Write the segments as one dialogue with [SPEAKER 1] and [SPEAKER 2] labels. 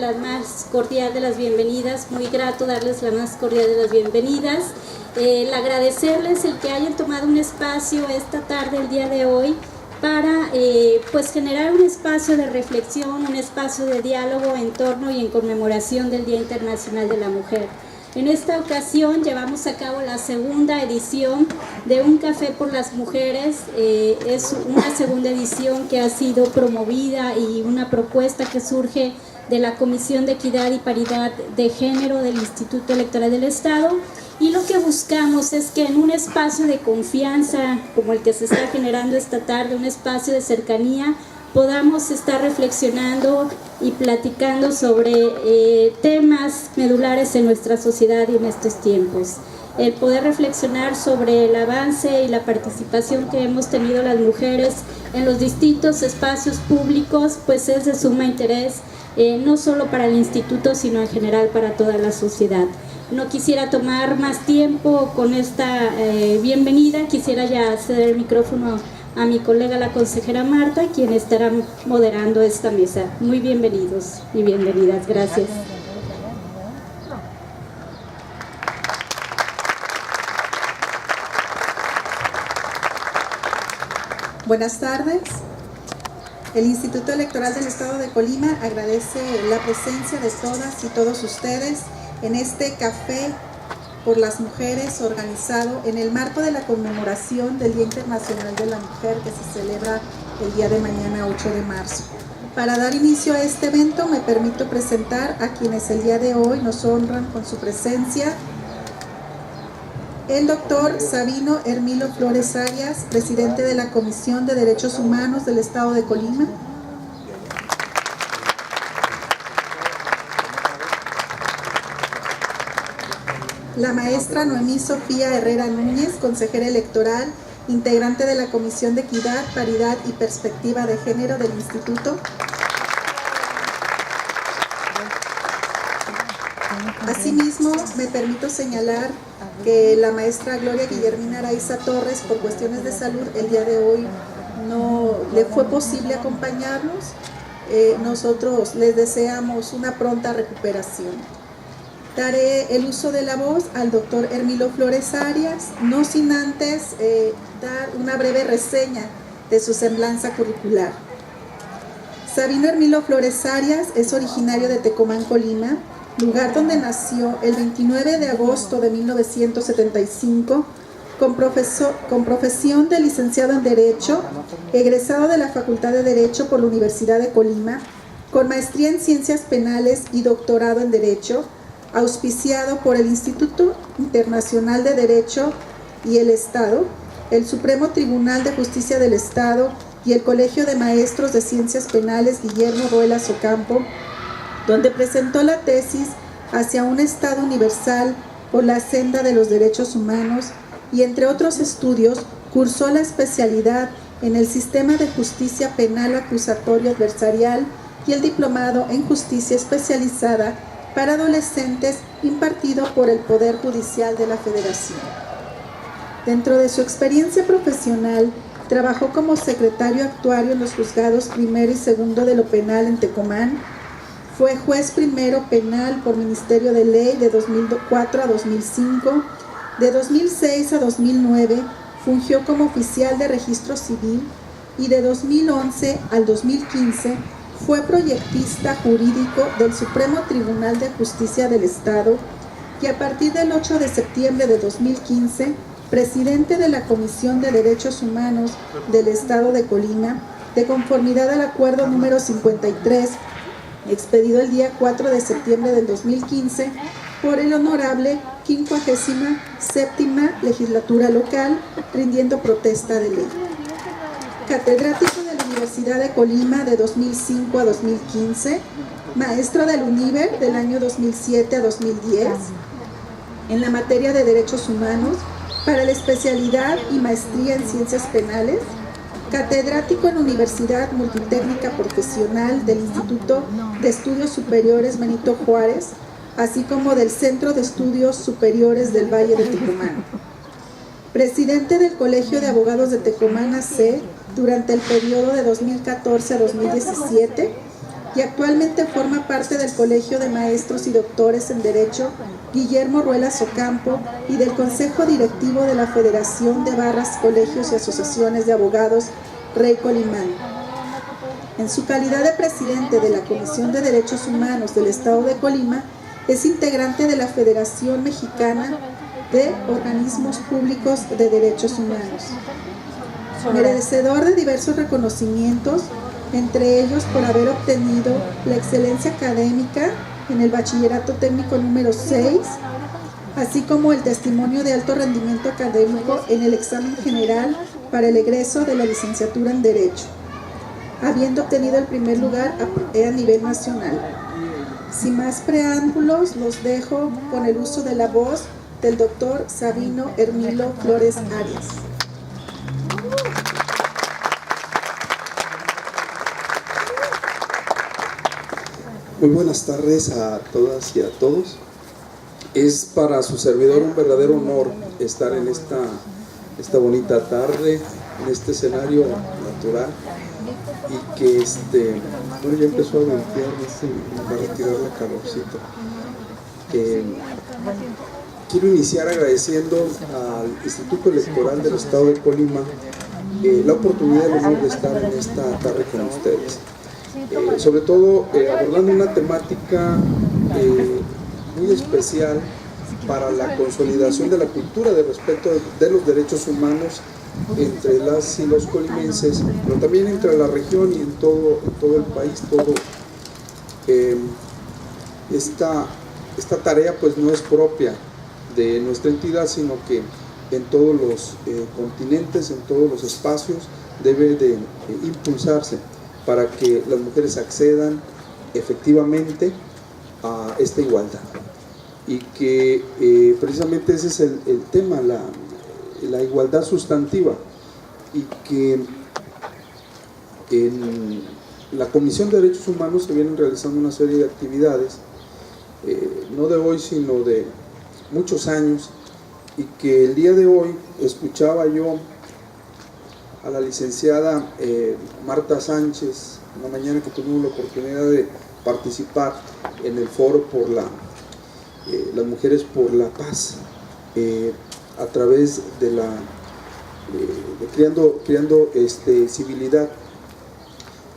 [SPEAKER 1] la más cordial de las bienvenidas, muy grato darles la más cordial de las bienvenidas. El agradecerles el que hayan tomado un espacio esta tarde, el día de hoy, para pues generar un espacio de reflexión, un espacio de diálogo en torno y en conmemoración del Día Internacional de la Mujer. En esta ocasión llevamos a cabo la segunda edición de Un Café por las Mujeres. Es una segunda edición que ha sido promovida y una propuesta que surge de la Comisión de Equidad y Paridad de Género del Instituto Electoral del Estado. Y lo que buscamos es que en un espacio de confianza como el que se está generando esta tarde, un espacio de cercanía, podamos estar reflexionando y platicando sobre temas medulares en nuestra sociedad y en estos tiempos. El poder reflexionar sobre el avance y la participación que hemos tenido las mujeres en los distintos espacios públicos, pues es de suma interés, no solo para el instituto, sino en general para toda la sociedad. No quisiera tomar más tiempo con esta bienvenida, quisiera ya ceder el micrófono a mi colega la consejera Marta, quien estará moderando esta mesa. Muy bienvenidos y bienvenidas, gracias.
[SPEAKER 2] Buenas tardes. El Instituto Electoral del Estado de Colima agradece la presencia de todas y todos ustedes en este café por las mujeres organizado en el marco de la conmemoración del Día Internacional de la Mujer que se celebra el día de mañana 8 de marzo. Para dar inicio a este evento me permito presentar a quienes el día de hoy nos honran con su presencia. El doctor Sabino Hermilo Flores Arias, presidente de la Comisión de Derechos Humanos del Estado de Colima. La maestra Noemí Sofía Herrera Núñez, consejera electoral, integrante de la Comisión de Equidad, Paridad y Perspectiva de Género del Instituto. Asimismo, me permito señalar que la maestra Gloria Guillermina Araiza Torres, por cuestiones de salud, el día de hoy no le fue posible acompañarnos. Nosotros les deseamos una pronta recuperación. Daré el uso de la voz al doctor Hermilo Flores Arias, no sin antes dar una breve reseña de su semblanza curricular. Sabino Hermilo Flores Arias es originario de Tecomán, Colima, lugar donde nació el 29 de agosto de 1975, con profesión de licenciado en Derecho, egresado de la Facultad de Derecho por la Universidad de Colima, con maestría en Ciencias Penales y doctorado en Derecho, auspiciado por el Instituto Internacional de Derecho y el Estado, el Supremo Tribunal de Justicia del Estado y el Colegio de Maestros de Ciencias Penales Guillermo Ruelas Ocampo, donde presentó la tesis Hacia un Estado Universal por la senda de los derechos humanos y, entre otros estudios, cursó la especialidad en el Sistema de Justicia Penal Acusatorio Adversarial y el diplomado en Justicia Especializada para Adolescentes impartido por el Poder Judicial de la Federación. Dentro de su experiencia profesional, trabajó como secretario actuario en los juzgados primero y segundo de lo penal en Tecomán. Fue juez primero penal por Ministerio de Ley de 2004 a 2005. De 2006 a 2009 fungió como oficial de registro civil y de 2011 al 2015 fue proyectista jurídico del Supremo Tribunal de Justicia del Estado y a partir del 8 de septiembre de 2015, presidente de la Comisión de Derechos Humanos del Estado de Colima, de conformidad al acuerdo número 53, expedido el día 4 de septiembre del 2015 por el honorable 57ª Legislatura Local, rindiendo protesta de ley. Catedrático de la Universidad de Colima de 2005 a 2015, maestro del UNIVER del año 2007 a 2010, en la materia de Derechos Humanos, para la especialidad y maestría en Ciencias Penales, catedrático en Universidad Multitécnica Profesional del Instituto de Estudios Superiores Benito Juárez, así como del Centro de Estudios Superiores del Valle de Tecomán. Presidente del Colegio de Abogados de Tecomán AC durante el periodo de 2014 a 2017, y actualmente forma parte del Colegio de Maestros y Doctores en Derecho Guillermo Ruelas Ocampo y del Consejo Directivo de la Federación de Barras, Colegios y Asociaciones de Abogados Rey Colimán. En su calidad de presidente de la Comisión de Derechos Humanos del Estado de Colima, es integrante de la Federación Mexicana de Organismos Públicos de Derechos Humanos. Merecedor de diversos reconocimientos, entre ellos por haber obtenido la excelencia académica en el Bachillerato Técnico número 6, así como el testimonio de alto rendimiento académico en el examen general para el egreso de la licenciatura en Derecho, habiendo obtenido el primer lugar a nivel nacional. Sin más preámbulos, los dejo con el uso de la voz del doctor Sabino Hermilo Flores Arias.
[SPEAKER 3] Muy buenas tardes a todas y a todos. Es para su servidor un verdadero honor estar en esta bonita tarde, en este escenario natural, y que bueno, ya empezó a ventear, va a retirar la calorcita. Quiero iniciar agradeciendo al Instituto Electoral del Estado de Colima la oportunidad y el honor de estar en esta tarde con ustedes. Sobre todo abordando una temática muy especial para la consolidación de la cultura de respeto de los derechos humanos entre las y los colimenses, pero también entre la región y en todo el país. Esta tarea pues no es propia de nuestra entidad, sino que en todos los continentes, en todos los espacios debe de impulsarse para que las mujeres accedan efectivamente a esta igualdad. Y que precisamente ese es el tema, la igualdad sustantiva, y que en la Comisión de Derechos Humanos se vienen realizando una serie de actividades, no de hoy sino de muchos años, y que el día de hoy escuchaba yo a la licenciada Marta Sánchez, una mañana que tuvimos la oportunidad de participar en el foro por las mujeres por la paz, a través de creando civilidad.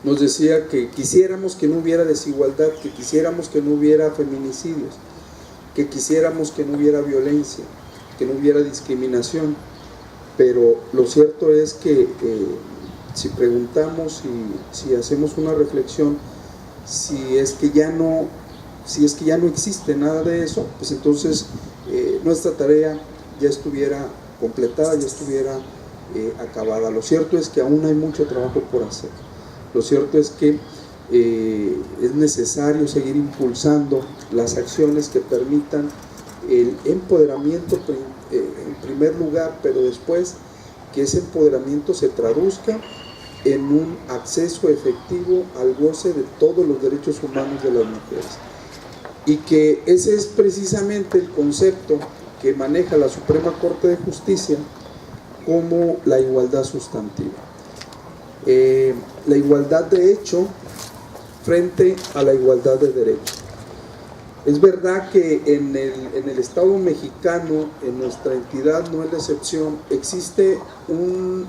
[SPEAKER 3] Nos decía que quisiéramos que no hubiera desigualdad, que quisiéramos que no hubiera feminicidios, que quisiéramos que no hubiera violencia, que no hubiera discriminación. Pero lo cierto es que si preguntamos y si hacemos una reflexión, si es que ya no existe nada de eso, pues entonces nuestra tarea ya estuviera completada, ya estuviera acabada. Lo cierto es que aún hay mucho trabajo por hacer. Lo cierto es que es necesario seguir impulsando las acciones que permitan el empoderamiento en primer lugar, pero después que ese empoderamiento se traduzca en un acceso efectivo al goce de todos los derechos humanos de las mujeres, y que ese es precisamente el concepto que maneja la Suprema Corte de Justicia como la igualdad sustantiva, la igualdad de hecho frente a la igualdad de derecho. Es verdad que en el Estado mexicano, en nuestra entidad, no es la excepción, existe un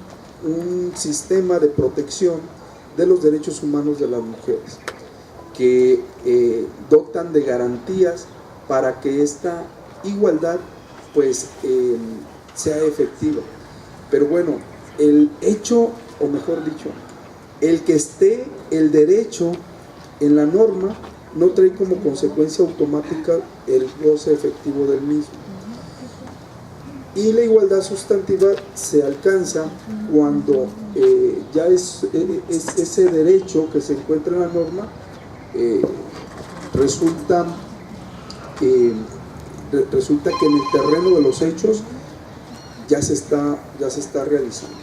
[SPEAKER 3] sistema de protección de los derechos humanos de las mujeres que dotan de garantías para que esta igualdad pues sea efectiva. Pero bueno, el hecho, o mejor dicho, el que esté el derecho en la norma no trae como consecuencia automática el goce efectivo del mismo. Y la igualdad sustantiva se alcanza cuando ya es ese derecho que se encuentra en la norma resulta que en el terreno de los hechos ya se está realizando.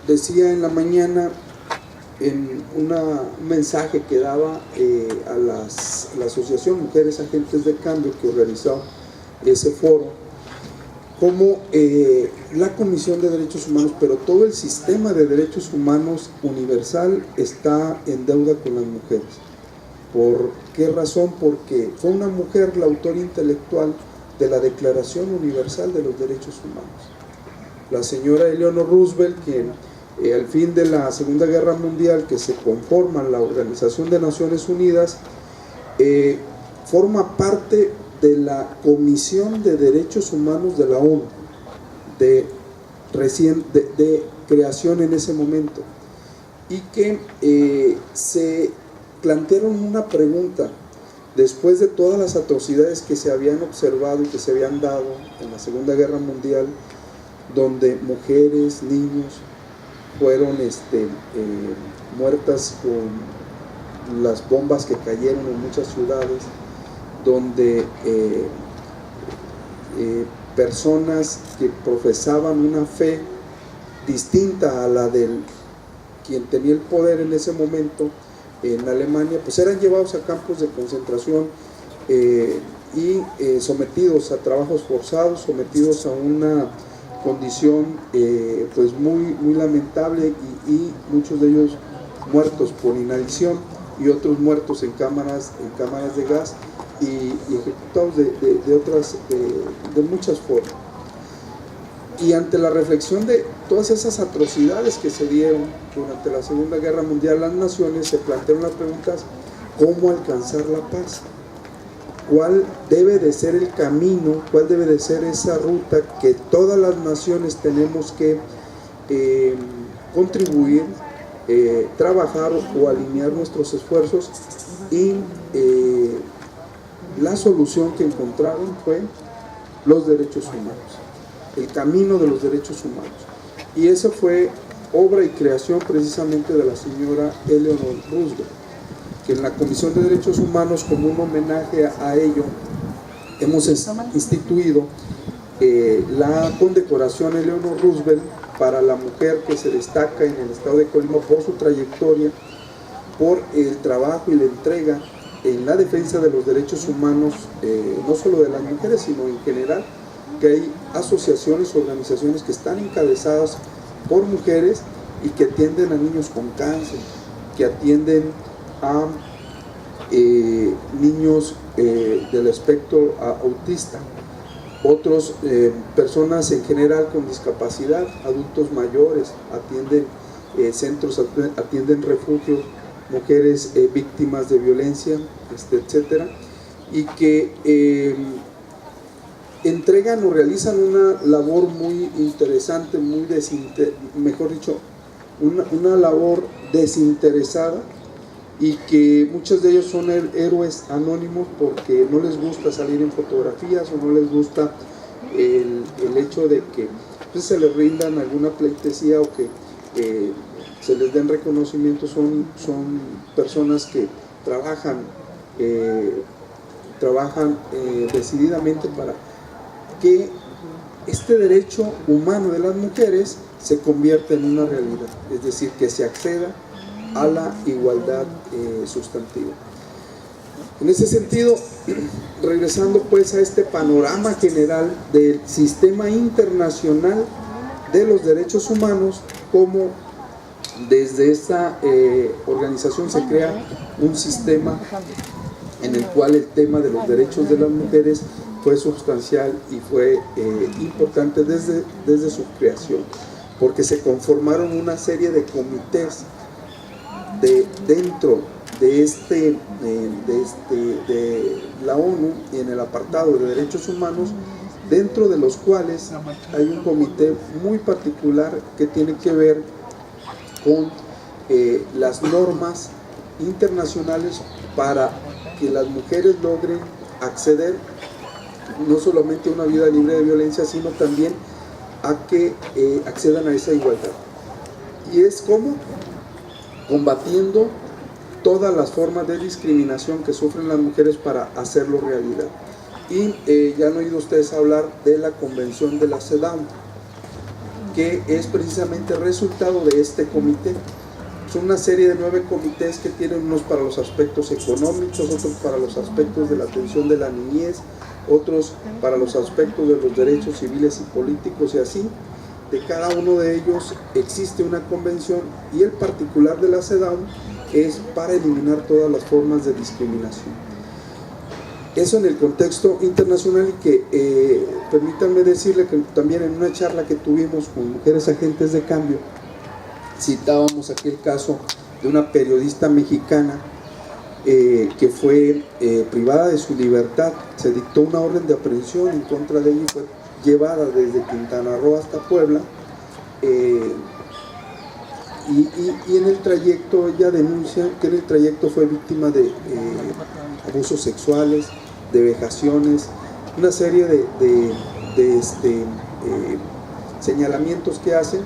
[SPEAKER 3] Decía en la mañana en un mensaje que daba a la Asociación Mujeres Agentes de Cambio, que organizó ese foro, cómo la Comisión de Derechos Humanos, pero todo el sistema de derechos humanos universal está en deuda con las mujeres. ¿Por qué razón? Porque fue una mujer la autora intelectual de la Declaración Universal de los Derechos Humanos. La señora Eleanor Roosevelt, quien al fin de la Segunda Guerra Mundial, que se conforma la Organización de Naciones Unidas, forma parte de la Comisión de Derechos Humanos de la ONU, de creación en ese momento, y que se plantearon una pregunta después de todas las atrocidades que se habían observado y que se habían dado en la Segunda Guerra Mundial, donde mujeres, niños fueron muertas con las bombas que cayeron en muchas ciudades, donde personas que profesaban una fe distinta a la del quien tenía el poder en ese momento en Alemania, pues eran llevados a campos de concentración y sometidos a trabajos forzados, sometidos a una condición pues muy lamentable, y muchos de ellos muertos por inanición y otros muertos en cámaras de gas y ejecutados de muchas formas. Y ante la reflexión de todas esas atrocidades que se dieron durante la Segunda Guerra Mundial, las naciones se plantearon las preguntas: ¿cómo alcanzar la paz? ¿Cuál debe de ser el camino? ¿Cuál debe de ser esa ruta que todas las naciones tenemos que contribuir, trabajar o alinear nuestros esfuerzos? Y la solución que encontraron fue los derechos humanos, el camino de los derechos humanos. Y esa fue obra y creación precisamente de la señora Eleanor Roosevelt, que en la Comisión de Derechos Humanos, como un homenaje a ello, hemos instituido la condecoración Eleanor Roosevelt para la mujer que se destaca en el estado de Colima por su trayectoria, por el trabajo y la entrega en la defensa de los derechos humanos, no solo de las mujeres, sino en general, que hay asociaciones, organizaciones que están encabezadas por mujeres y que atienden a niños con cáncer, que atienden a niños del espectro autista, otros personas en general con discapacidad, adultos mayores, atienden centros, atienden refugios, mujeres víctimas de violencia, etcétera, y que entregan o realizan una labor muy interesante, una labor desinteresada, y que muchos de ellos son héroes anónimos porque no les gusta salir en fotografías o no les gusta el hecho de que pues, se les rindan alguna pleitesía o que se les den reconocimiento. Son personas que trabajan decididamente para que este derecho humano de las mujeres se convierta en una realidad, es decir, que se acceda a la igualdad sustantiva. En ese sentido, regresando pues a este panorama general del sistema internacional de los derechos humanos, como desde esta organización se crea un sistema en el cual el tema de los derechos de las mujeres fue sustancial y fue importante desde su creación, porque se conformaron una serie de comités dentro de la ONU, y en el apartado de derechos humanos, dentro de los cuales hay un comité muy particular que tiene que ver con las normas internacionales para que las mujeres logren acceder no solamente a una vida libre de violencia, sino también a que accedan a esa igualdad. Y es como combatiendo todas las formas de discriminación que sufren las mujeres para hacerlo realidad. Y ya han oído ustedes hablar de la Convención de la CEDAW, que es precisamente resultado de este comité. Son una serie de 9 comités que tienen unos para los aspectos económicos, otros para los aspectos de la atención de la niñez, otros para los aspectos de los derechos civiles y políticos, y así de cada uno de ellos existe una convención, y el particular de la CEDAW es para eliminar todas las formas de discriminación. Eso en el contexto internacional, y que permítanme decirle que también en una charla que tuvimos con Mujeres Agentes de Cambio, citábamos aquel caso de una periodista mexicana que fue privada de su libertad. Se dictó una orden de aprehensión en contra de ella y fue llevada desde Quintana Roo hasta Puebla, y en el trayecto ella denuncia que en el trayecto fue víctima de abusos sexuales, de vejaciones, una serie de señalamientos que hacen,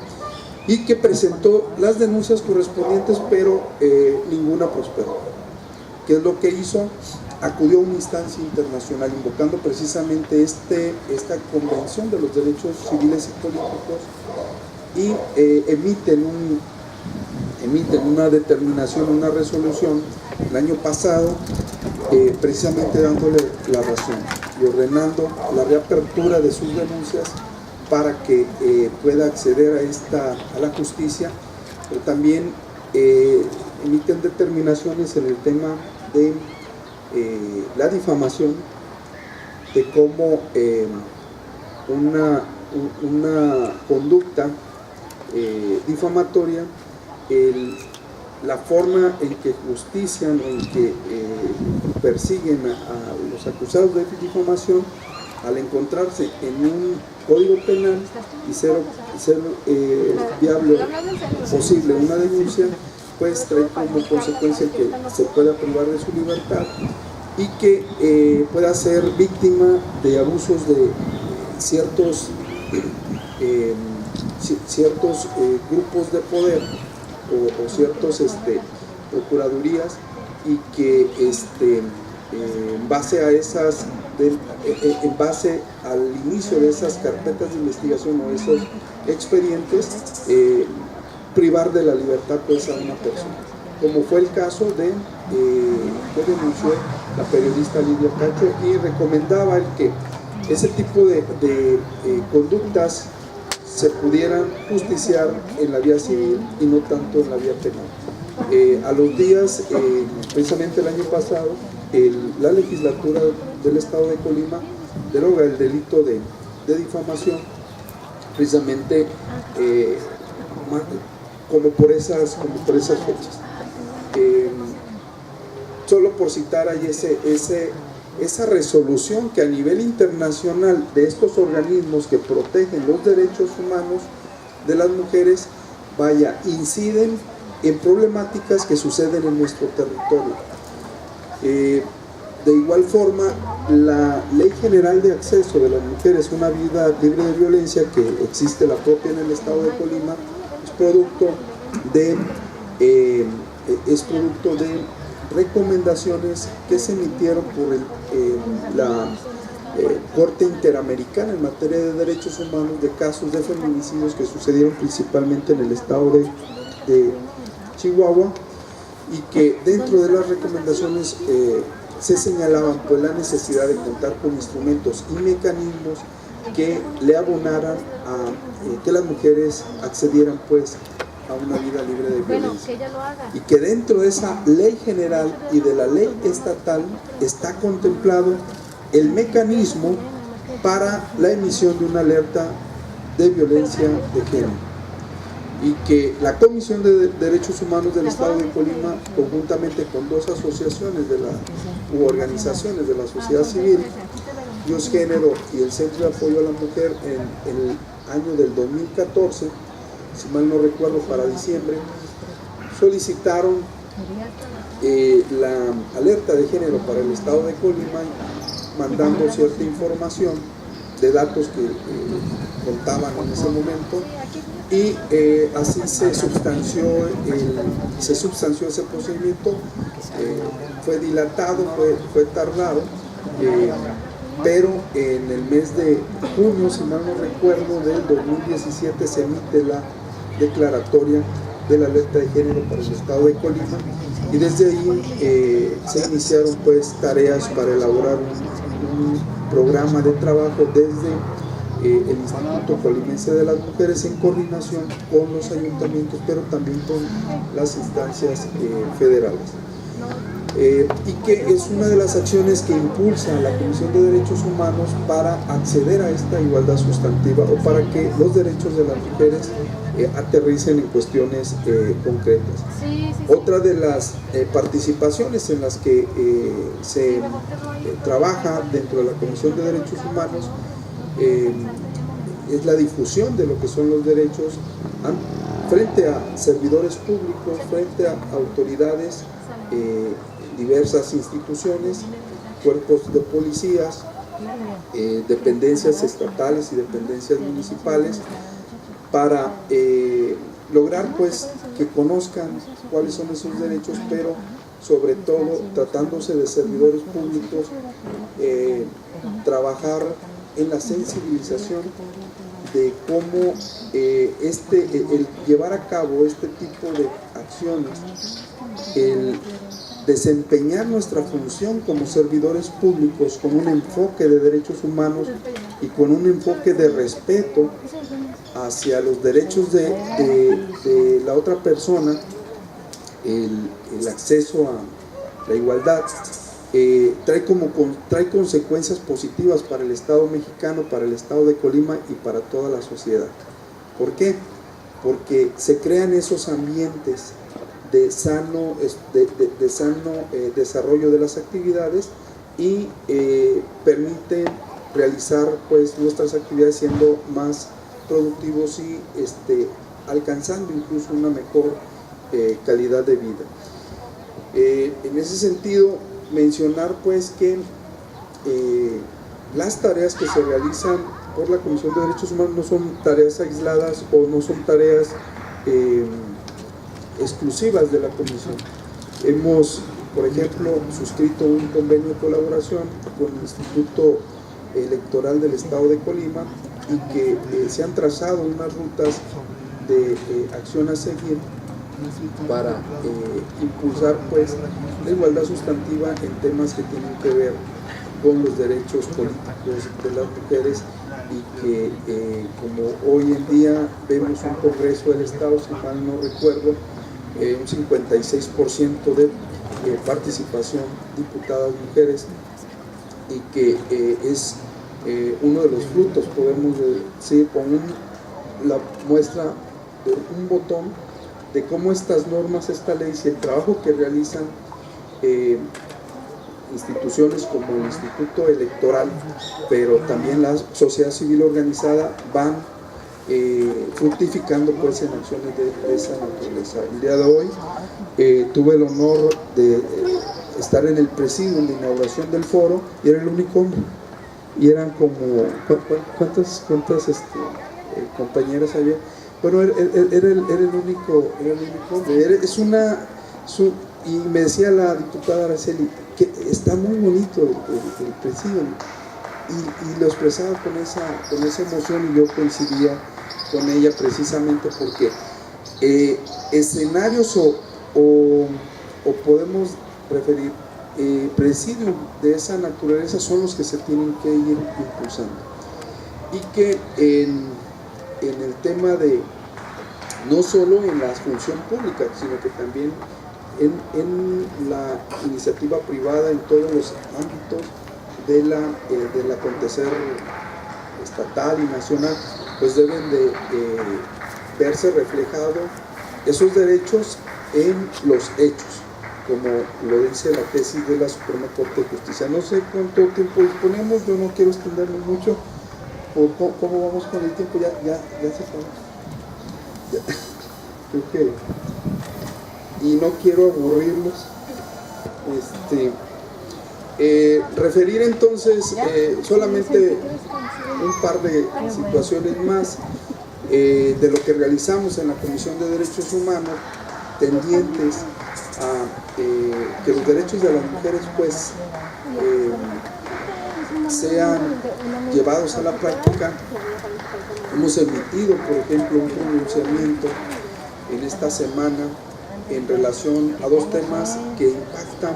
[SPEAKER 3] y que presentó las denuncias correspondientes, pero ninguna prosperó. ¿Qué es lo que hizo? Acudió a una instancia internacional invocando precisamente esta Convención de los Derechos Civiles y Políticos, y emiten una determinación, una resolución el año pasado, precisamente dándole la razón y ordenando la reapertura de sus denuncias para que pueda acceder a la justicia, pero también emiten determinaciones en el tema de la difamación, de cómo una conducta difamatoria, la forma en que justician, en que persiguen a los acusados de difamación, al encontrarse en un código penal y ser viable posible una denuncia, pues trae como consecuencia que se pueda privar de su libertad y que pueda ser víctima de abusos de ciertos grupos de poder o ciertos procuradurías, y que en base al inicio de esas carpetas de investigación o esos expedientes, privar de la libertad pues a una persona, como fue el caso que denunció la periodista Lidia Cacho, y recomendaba el que ese tipo de conductas se pudieran justiciar en la vía civil y no tanto en la vía penal. A los días, precisamente el año pasado, la legislatura del estado de Colima deroga el delito de difamación, precisamente como por esas fechas. Solo por citar ahí esa resolución que a nivel internacional de estos organismos que protegen los derechos humanos de las mujeres, inciden en problemáticas que suceden en nuestro territorio. De igual forma, la Ley General de Acceso de las Mujeres a una Vida Libre de Violencia, que existe la propia en el estado de Colima, es producto de recomendaciones que se emitieron por la Corte Interamericana en materia de derechos humanos de casos de feminicidios que sucedieron principalmente en el estado de Chihuahua, y que dentro de las recomendaciones se señalaban pues la necesidad de contar con instrumentos y mecanismos que le abonaran a que las mujeres accedieran pues a una vida libre de violencia, y que dentro de esa ley general y de la ley estatal está contemplado el mecanismo para la emisión de una alerta de violencia de género, y que la Comisión de Derechos Humanos del Estado de Colima, conjuntamente con dos asociaciones u organizaciones de la sociedad civil, Dios Género y el Centro de Apoyo a la Mujer, en el año del 2014, si mal no recuerdo, para diciembre, solicitaron la alerta de género para el estado de Colima, mandando cierta información de datos que contaban en ese momento, y así se substanció ese procedimiento. Fue dilatado, fue tardado, pero en el mes de junio, si mal no recuerdo, del 2017 se emite la declaratoria de la alerta de género para el estado de Colima, y desde ahí se iniciaron pues tareas para elaborar programa de trabajo desde el Instituto Colimense de las Mujeres en coordinación con los ayuntamientos, pero también con las instancias federales. Y que es una de las acciones que impulsa la Comisión de Derechos Humanos para acceder a esta igualdad sustantiva o para que los derechos de las mujeres aterricen en cuestiones concretas. Otra de las participaciones en las que se trabaja dentro de la Comisión de Derechos Humanos es la difusión de lo que son los derechos frente a servidores públicos, frente a autoridades, diversas instituciones, cuerpos de policías, dependencias estatales y dependencias municipales, para lograr pues que conozcan cuáles son esos derechos, pero sobre todo tratándose de servidores públicos, trabajar en la sensibilización de cómo el llevar a cabo este tipo de acciones, el desempeñar nuestra función como servidores públicos con un enfoque de derechos humanos y con un enfoque de respeto hacia los derechos de la otra persona, el acceso a la igualdad, trae consecuencias positivas para el Estado mexicano, para el Estado de Colima y para toda la sociedad. ¿Por qué? Porque se crean esos ambientes de sano desarrollo de las actividades y permiten realizar pues nuestras actividades siendo más productivos y alcanzando incluso una mejor calidad de vida. En ese sentido, mencionar pues que las tareas que se realizan por la Comisión de Derechos Humanos no son tareas aisladas o no son tareas exclusivas de la Comisión. Hemos, por ejemplo, suscrito un convenio de colaboración con el Instituto Electoral del Estado de Colima y que se han trazado unas rutas de acción a seguir para impulsar pues la igualdad sustantiva en temas que tienen que ver con los derechos políticos de las mujeres, y que como hoy en día vemos un Congreso del Estado, si mal no recuerdo, un 56% de participación diputadas mujeres, y que es uno de los frutos, podemos decir, con la muestra de un botón de cómo estas normas, esta ley y el trabajo que realizan instituciones como el Instituto Electoral, pero también la sociedad civil organizada, van fructificando pues en acciones de esa naturaleza. El día de hoy tuve el honor de estar en el presidio en la inauguración del foro y era el único hombre, y eran como ¿cuántas compañeras había? Bueno, era el único hombre. Y me decía la diputada Araceli que está muy bonito el presidio, y lo expresaba con esa emoción, y yo coincidía con ella precisamente porque escenarios o podemos referir presidios de esa naturaleza son los que se tienen que ir impulsando, y que en el tema de no solo en la función pública, sino que también en la iniciativa privada, en todos los ámbitos del acontecer estatal y nacional, pues deben de verse reflejados esos derechos en los hechos, como lo dice la tesis de la Suprema Corte de Justicia. No sé cuánto tiempo disponemos, yo no quiero extenderme mucho. ¿Cómo vamos con el tiempo? Ya se acabó. Creo que, y no quiero aburrirlos. Referir entonces solamente un par de situaciones más de lo que realizamos en la Comisión de Derechos Humanos, tendientes a que los derechos de las mujeres pues sean llevados a la práctica. Hemos emitido, por ejemplo, un pronunciamiento en esta semana en relación a dos temas que impactan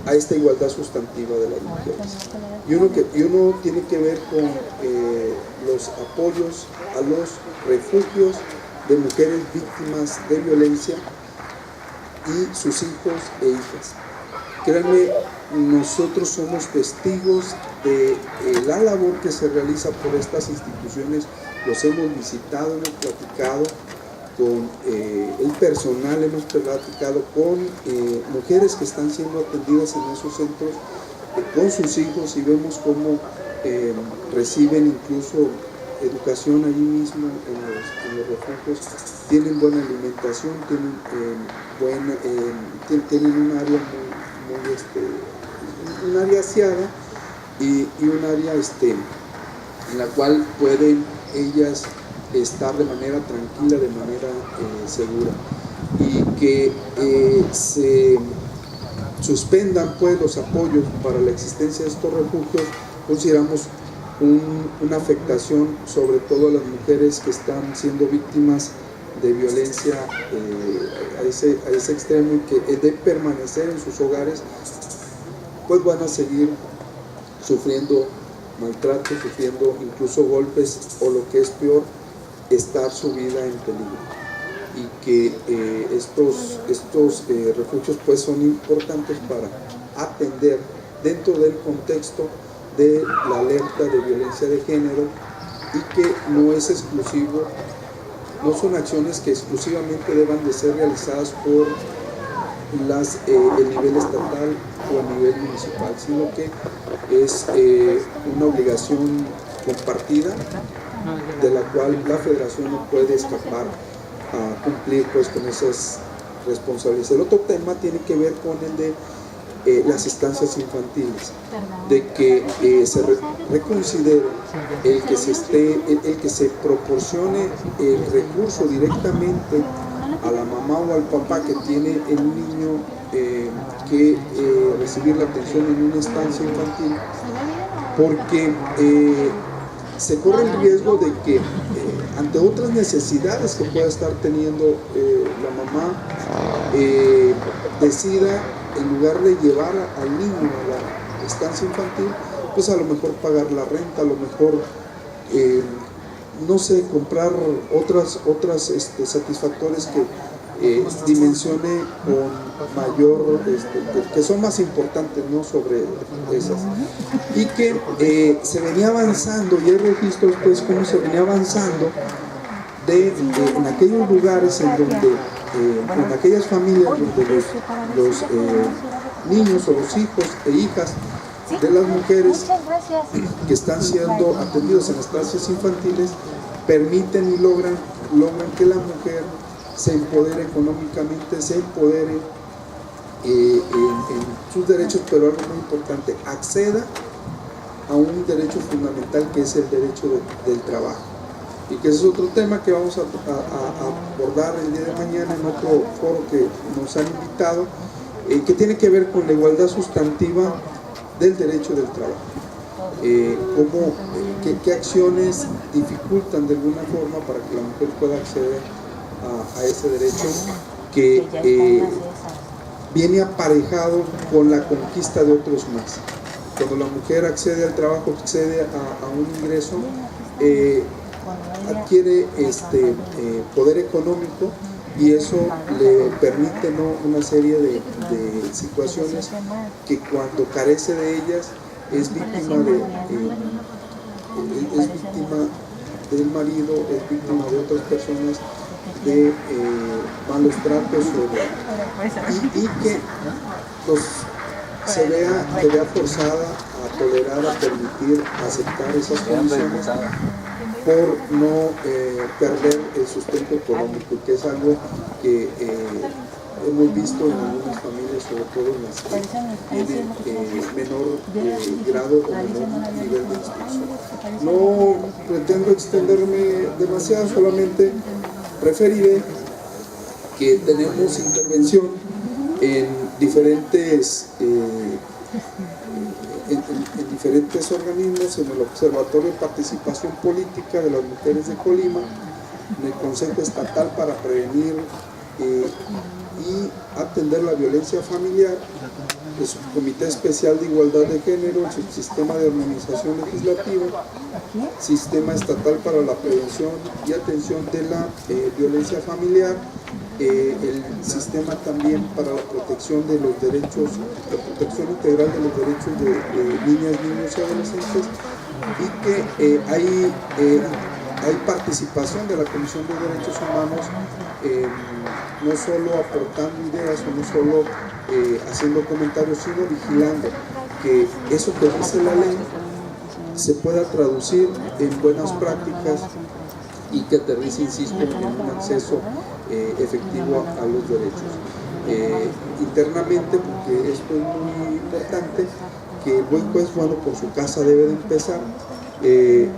[SPEAKER 3] a esta igualdad sustantiva de las mujeres. Y uno tiene que ver con los apoyos a los refugios de mujeres víctimas de violencia y sus hijos e hijas. Créanme, nosotros somos testigos de la labor que se realiza por estas instituciones, los hemos visitado, hemos platicado con el personal, hemos platicado con mujeres que están siendo atendidas en esos centros con sus hijos y vemos cómo reciben incluso educación allí mismo en los refugios, tienen buena alimentación, tienen un área un área aseada y un área en la cual pueden ellas estar de manera tranquila, de manera segura, y que se suspendan pues los apoyos para la existencia de estos refugios. Consideramos una afectación sobre todo a las mujeres que están siendo víctimas de violencia a ese extremo, y que de permanecer en sus hogares pues van a seguir sufriendo maltrato, sufriendo incluso golpes, o lo que es peor, estar su vida en peligro. Y que estos refugios pues son importantes para atender dentro del contexto de la alerta de violencia de género, y que no es exclusivo, no son acciones que exclusivamente deban de ser realizadas por el nivel estatal o a nivel municipal, sino que es una obligación compartida de la cual la federación no puede escapar a cumplir pues con esas responsabilidades. El otro tema tiene que ver con el de las estancias infantiles, de que se reconsidere el que se proporcione el recurso directamente a la mamá o al papá que tiene el niño que recibir la atención en una estancia infantil, porque se corre el riesgo de que ante otras necesidades que pueda estar teniendo la mamá, decida, en lugar de llevar al niño a la estancia infantil, pues a lo mejor pagar la renta, a lo mejor no sé, comprar otras satisfactores que dimensione con mayor, que son más importantes, ¿no?, sobre esas. Y que se venía avanzando, y hay registros pues cómo se venía avanzando en aquellos lugares en donde, en aquellas familias donde los niños o los hijos e hijas de las mujeres que están siendo atendidos en estancias infantiles permiten y logran que la mujer se empodere económicamente, se empodere en sus derechos, pero algo muy importante, acceda a un derecho fundamental que es el derecho del trabajo, y que ese es otro tema que vamos a abordar el día de mañana en otro foro que nos han invitado, que tiene que ver con la igualdad sustantiva del derecho del trabajo. ¿Qué acciones dificultan de alguna forma para que la mujer pueda acceder a ese derecho que viene aparejado con la conquista de otros más? Cuando la mujer accede al trabajo, accede a un ingreso, adquiere poder económico, y eso le permite, ¿no?, una serie de situaciones que cuando carece de ellas es víctima del marido, es víctima de otras personas, de malos tratos, y que se vea forzada a tolerar, a permitir, a aceptar esas condiciones por no perder el sustento económico, que es algo que hemos visto en algunas familias, sobre todo en las que tienen menor grado o menor nivel de instrucción. No pretendo extenderme demasiado, solamente referiré que tenemos intervención en diferentes organismos, en el Observatorio de Participación Política de las Mujeres de Colima, en el Consejo Estatal para Prevenir y Atender la Violencia Familiar, el Subcomité Especial de Igualdad de Género, el Subsistema de Armonización Legislativa, Sistema Estatal para la Prevención y Atención de la Violencia Familiar, el Sistema también para la protección de los derechos, la protección integral de los derechos de niñas, niños y adolescentes, y que hay participación de la Comisión de Derechos Humanos, no solo aportando ideas o no solo haciendo comentarios, sino vigilando que eso que dice la ley se pueda traducir en buenas prácticas y que aterrice, insisto, en un acceso efectivo a los derechos. Internamente, porque esto es muy importante, que el buen juez, bueno, por su casa debe de empezar. En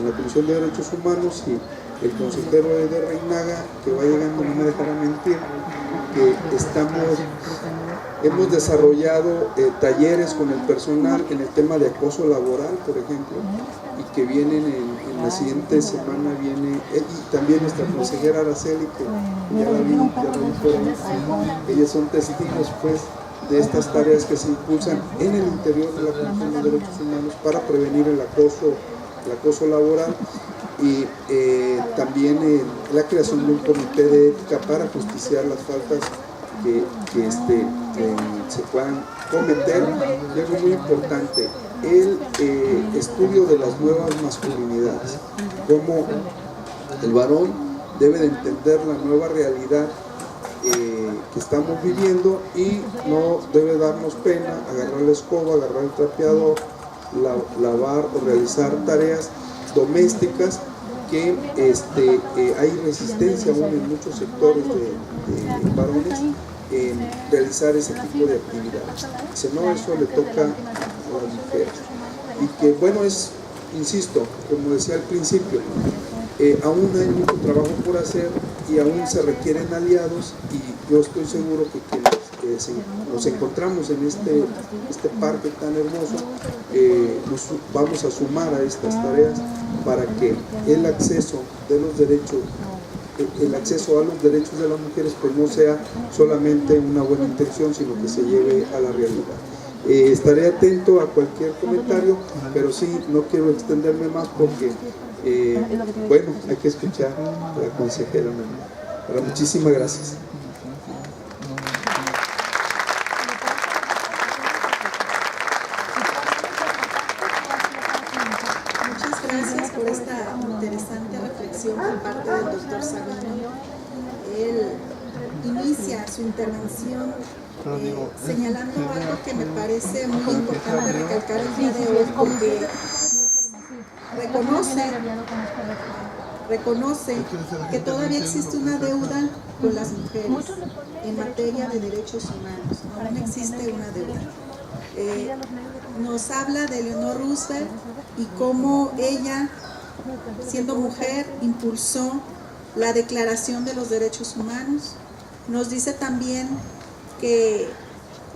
[SPEAKER 3] la Comisión de Derechos Humanos, y el consejero Eder Reinaga, que va llegando, no me dejará mentir, que hemos desarrollado talleres con el personal en el tema de acoso laboral, por ejemplo, y que vienen en la siguiente semana, viene, y también nuestra consejera Araceli, que ya la vi por ahí. Ellos son testigos, pues, de estas tareas que se impulsan en el interior de la Comisión de Derechos Humanos para prevenir el acoso laboral, y también la creación de un comité de ética para justiciar las faltas que se puedan cometer. Y algo muy importante, el estudio de las nuevas masculinidades, cómo el varón debe de entender la nueva realidad que estamos viviendo, y no debe darnos pena agarrar la escoba, agarrar el trapeador, lavar o realizar tareas domésticas, que hay resistencia aún en muchos sectores de varones en realizar ese tipo de actividades. Si no, eso le toca a las mujeres. Y que, bueno, insisto, como decía al principio, aún hay mucho trabajo por hacer y aún se requieren aliados, y yo estoy seguro que quienes nos encontramos en este parque tan hermoso, nos vamos a sumar a estas tareas para que el acceso a los derechos de las mujeres, pues, no sea solamente una buena intención, sino que se lleve a la realidad. Estaré atento a cualquier comentario, pero sí, no quiero extenderme más porque, bueno, hay que escuchar a la consejera. Pero muchísimas gracias.
[SPEAKER 2] Muchas gracias por esta interesante reflexión por parte del doctor Sabino. Él inicia su intervención señalando algo que me parece muy importante recalcar el día de hoy, porque reconoce que todavía existe una deuda con las mujeres en materia de derechos humanos. Aún existe una deuda. Nos habla de Eleanor Roosevelt y cómo ella, siendo mujer, impulsó la Declaración de los Derechos Humanos. Nos dice también que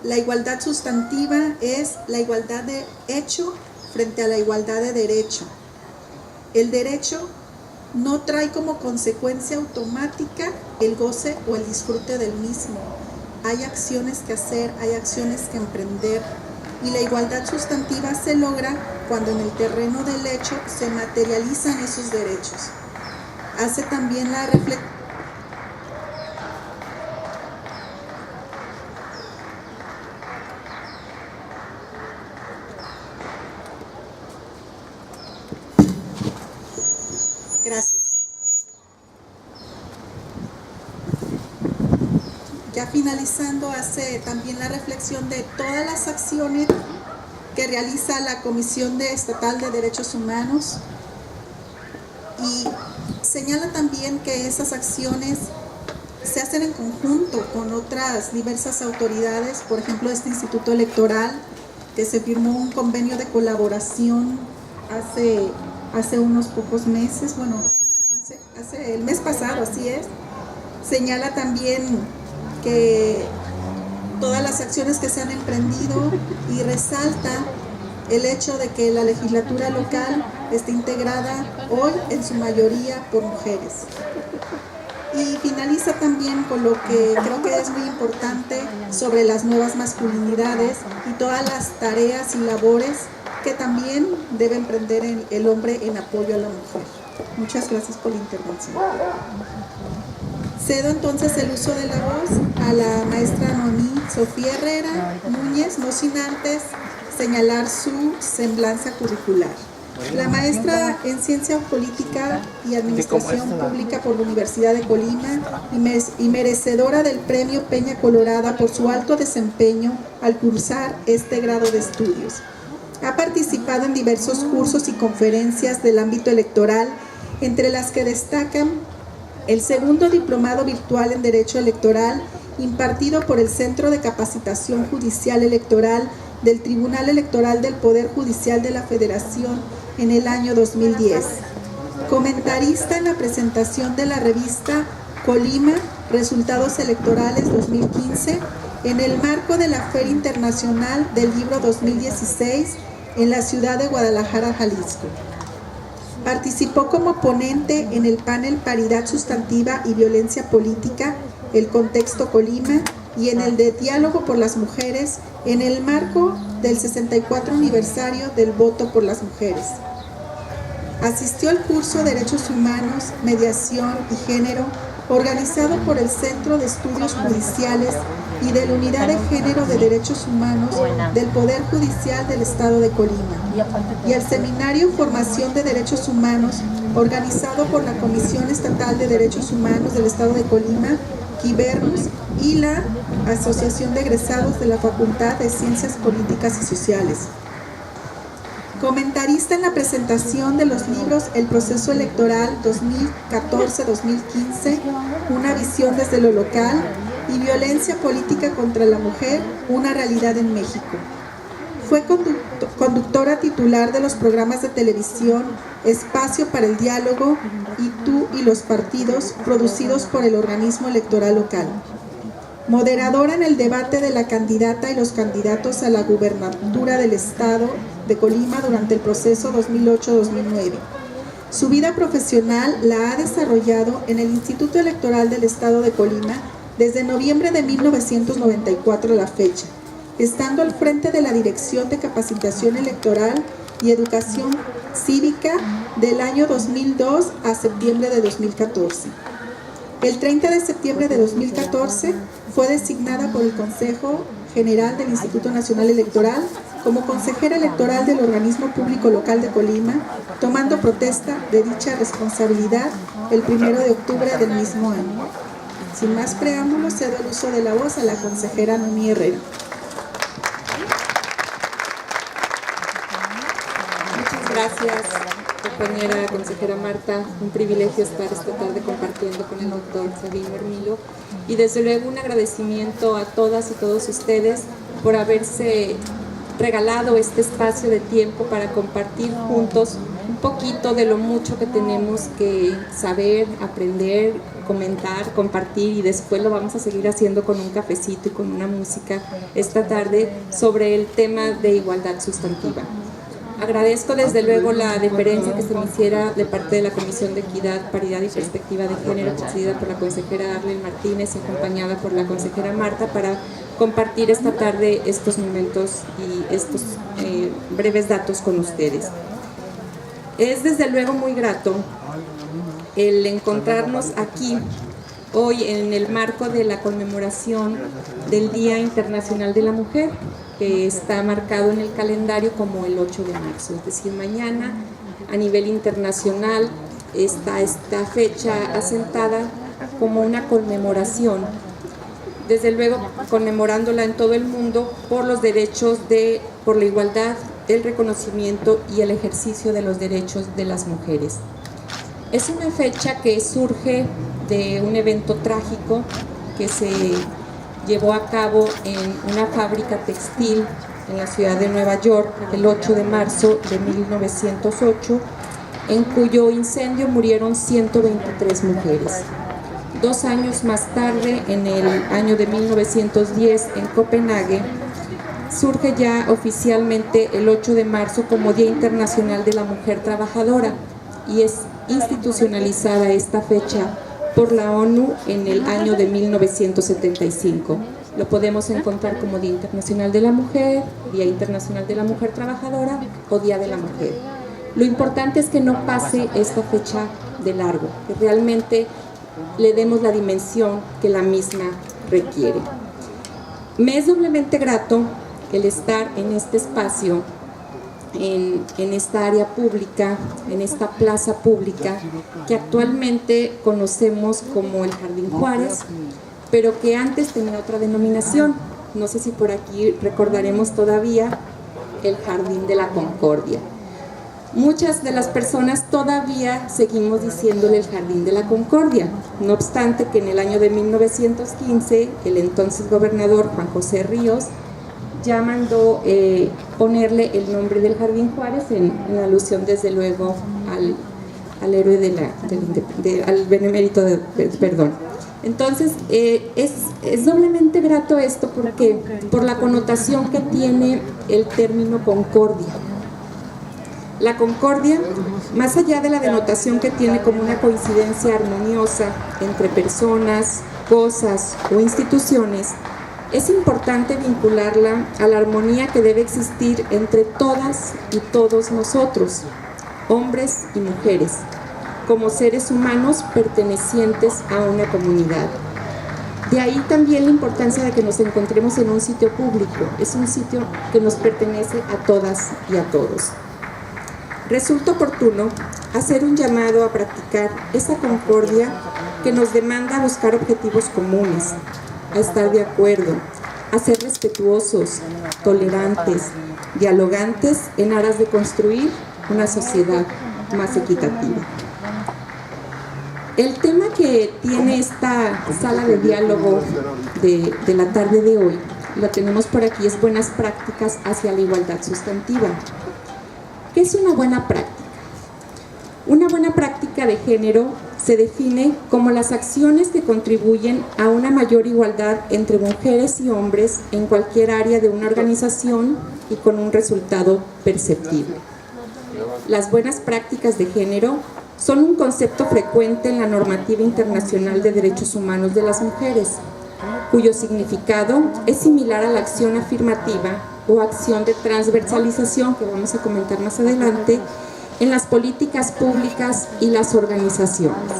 [SPEAKER 2] la igualdad sustantiva es la igualdad de hecho frente a la igualdad de derecho. El derecho no trae como consecuencia automática el goce o el disfrute del mismo. Hay acciones que hacer, hay acciones que emprender, y la igualdad sustantiva se logra cuando en el terreno del hecho se materializan esos derechos. Hace también la reflexión. Gracias. Ya finalizando, hace también la reflexión de todas las acciones que realiza la Comisión Estatal de Derechos Humanos, y señala también que esas acciones se hacen en conjunto con otras diversas autoridades, por ejemplo este Instituto Electoral, que se firmó un convenio de colaboración hace unos pocos meses, bueno, hace el mes pasado, así es. Señala también que todas las acciones que se han emprendido, y resalta el hecho de que la legislatura local esté integrada hoy en su mayoría por mujeres. Y finaliza también con lo que creo que es muy importante sobre las nuevas masculinidades y todas las tareas y labores que también debe emprender el hombre en apoyo a la mujer. Muchas gracias por la intervención. Cedo entonces el uso de la voz a la maestra Noemí Sofía Herrera Núñez, no sin antes señalar su semblanza curricular. La maestra en Ciencia Política y Administración Pública por la Universidad de Colima y merecedora del Premio Peña Colorada por su alto desempeño al cursar este grado de estudios. Ha participado en diversos cursos y conferencias del ámbito electoral, entre las que destacan el segundo diplomado virtual en Derecho Electoral impartido por el Centro de Capacitación Judicial Electoral del Tribunal Electoral del Poder Judicial de la Federación en el año 2010. Comentarista en la presentación de la revista Colima, Resultados Electorales 2015, en el marco de la Feria Internacional del Libro 2016 en la ciudad de Guadalajara, Jalisco. Participó como ponente en el panel Paridad Sustantiva y Violencia Política, el contexto Colima, y en el de Diálogo por las Mujeres en el marco del 64 aniversario del voto por las mujeres. Asistió al curso Derechos Humanos, Mediación y Género, organizado por el Centro de Estudios Judiciales y de la Unidad de Género de Derechos Humanos del Poder Judicial del Estado de Colima, y al Seminario Formación de Derechos Humanos, organizado por la Comisión Estatal de Derechos Humanos del Estado de Colima, Quibernus, y la Asociación de Egresados de la Facultad de Ciencias Políticas y Sociales. Comentarista en la presentación de los libros El Proceso Electoral 2014-2015, Una visión desde lo local, y Violencia Política contra la Mujer, una realidad en México. Fue conductora titular de los programas de televisión Espacio para el Diálogo y Tú y los Partidos, producidos por el organismo electoral local. Moderadora en el debate de la candidata y los candidatos a la gubernatura del Estado de Colima durante el proceso 2008-2009. Su vida profesional la ha desarrollado en el Instituto Electoral del Estado de Colima desde noviembre de 1994 a la fecha, estando al frente de la Dirección de Capacitación Electoral y Educación Cívica del año 2002 a septiembre de 2014. El 30 de septiembre de 2014 fue designada por el Consejo General del Instituto Nacional Electoral como consejera electoral del organismo público local de Colima, tomando protesta de dicha responsabilidad el 1 de octubre del mismo año. Sin más preámbulos, cedo el uso de la voz a la consejera Noemí Herrera.
[SPEAKER 4] Muchas gracias, compañera consejera Marta. Un privilegio estar esta tarde compartiendo con el doctor Sabino Hermilo, y desde luego un agradecimiento a todas y todos ustedes por haberse regalado este espacio de tiempo para compartir juntos un poquito de lo mucho que tenemos que saber, aprender, comentar, compartir, y después lo vamos a seguir haciendo con un cafecito y con una música esta tarde sobre el tema de igualdad sustantiva. Agradezco desde luego la deferencia que se me hiciera de parte de la Comisión de Equidad, Paridad y Perspectiva de Género, presidida por la consejera Arlen Martínez y acompañada por la consejera Marta, para compartir esta tarde estos momentos y estos breves datos con ustedes. Es desde luego muy grato el encontrarnos aquí hoy en el marco de la conmemoración del Día Internacional de la Mujer, que está marcado en el calendario como el 8 de marzo, es decir, mañana a nivel internacional está esta fecha asentada como una conmemoración, desde luego conmemorándola en todo el mundo por los derechos por la igualdad, el reconocimiento y el ejercicio de los derechos de las mujeres. Es una fecha que surge de un evento trágico que se llevó a cabo en una fábrica textil en la ciudad de Nueva York el 8 de marzo de 1908, en cuyo incendio murieron 123 mujeres. 2 años más tarde, en el año de 1910, en Copenhague, surge ya oficialmente el 8 de marzo como Día Internacional de la Mujer Trabajadora, y es institucionalizada esta fecha por la ONU en el año de 1975. Lo podemos encontrar como Día Internacional de la Mujer, Día Internacional de la Mujer Trabajadora o Día de la Mujer. Lo importante es que no pase esta fecha de largo, que realmente le demos la dimensión que la misma requiere. Me es doblemente grato el estar en este espacio, en esta área pública, en esta plaza pública, que actualmente conocemos como el Jardín Juárez, pero que antes tenía otra denominación. No sé si por aquí recordaremos todavía el Jardín de la Concordia. Muchas de las personas todavía seguimos diciéndole el Jardín de la Concordia, no obstante que en el año de 1915 el entonces gobernador Juan José Ríos ya mandó ponerle el nombre del Jardín Juárez en alusión desde luego al héroe al benemérito perdón. Entonces es doblemente grato esto porque por la connotación que tiene el término concordia. La concordia, más allá de la denotación que tiene como una coincidencia armoniosa entre personas, cosas o instituciones, es importante vincularla a la armonía que debe existir entre todas y todos nosotros, hombres y mujeres, como seres humanos pertenecientes a una comunidad. De ahí también la importancia de que nos encontremos en un sitio público, es un sitio que nos pertenece a todas y a todos. Resulta oportuno hacer un llamado a practicar esa concordia que nos demanda buscar objetivos comunes, a estar de acuerdo, a ser respetuosos, tolerantes, dialogantes en aras de construir una sociedad más equitativa. El tema que tiene esta sala de diálogo de la tarde de hoy, lo tenemos por aquí, es buenas prácticas hacia la igualdad sustantiva. ¿Qué es una buena práctica? Una buena práctica de género se define como las acciones que contribuyen a una mayor igualdad entre mujeres y hombres en cualquier área de una organización y con un resultado perceptible. Las buenas prácticas de género son un concepto frecuente en la normativa internacional de derechos humanos de las mujeres, cuyo significado es similar a la acción afirmativa o acción de transversalización, que vamos a comentar más adelante, en las políticas públicas y las organizaciones.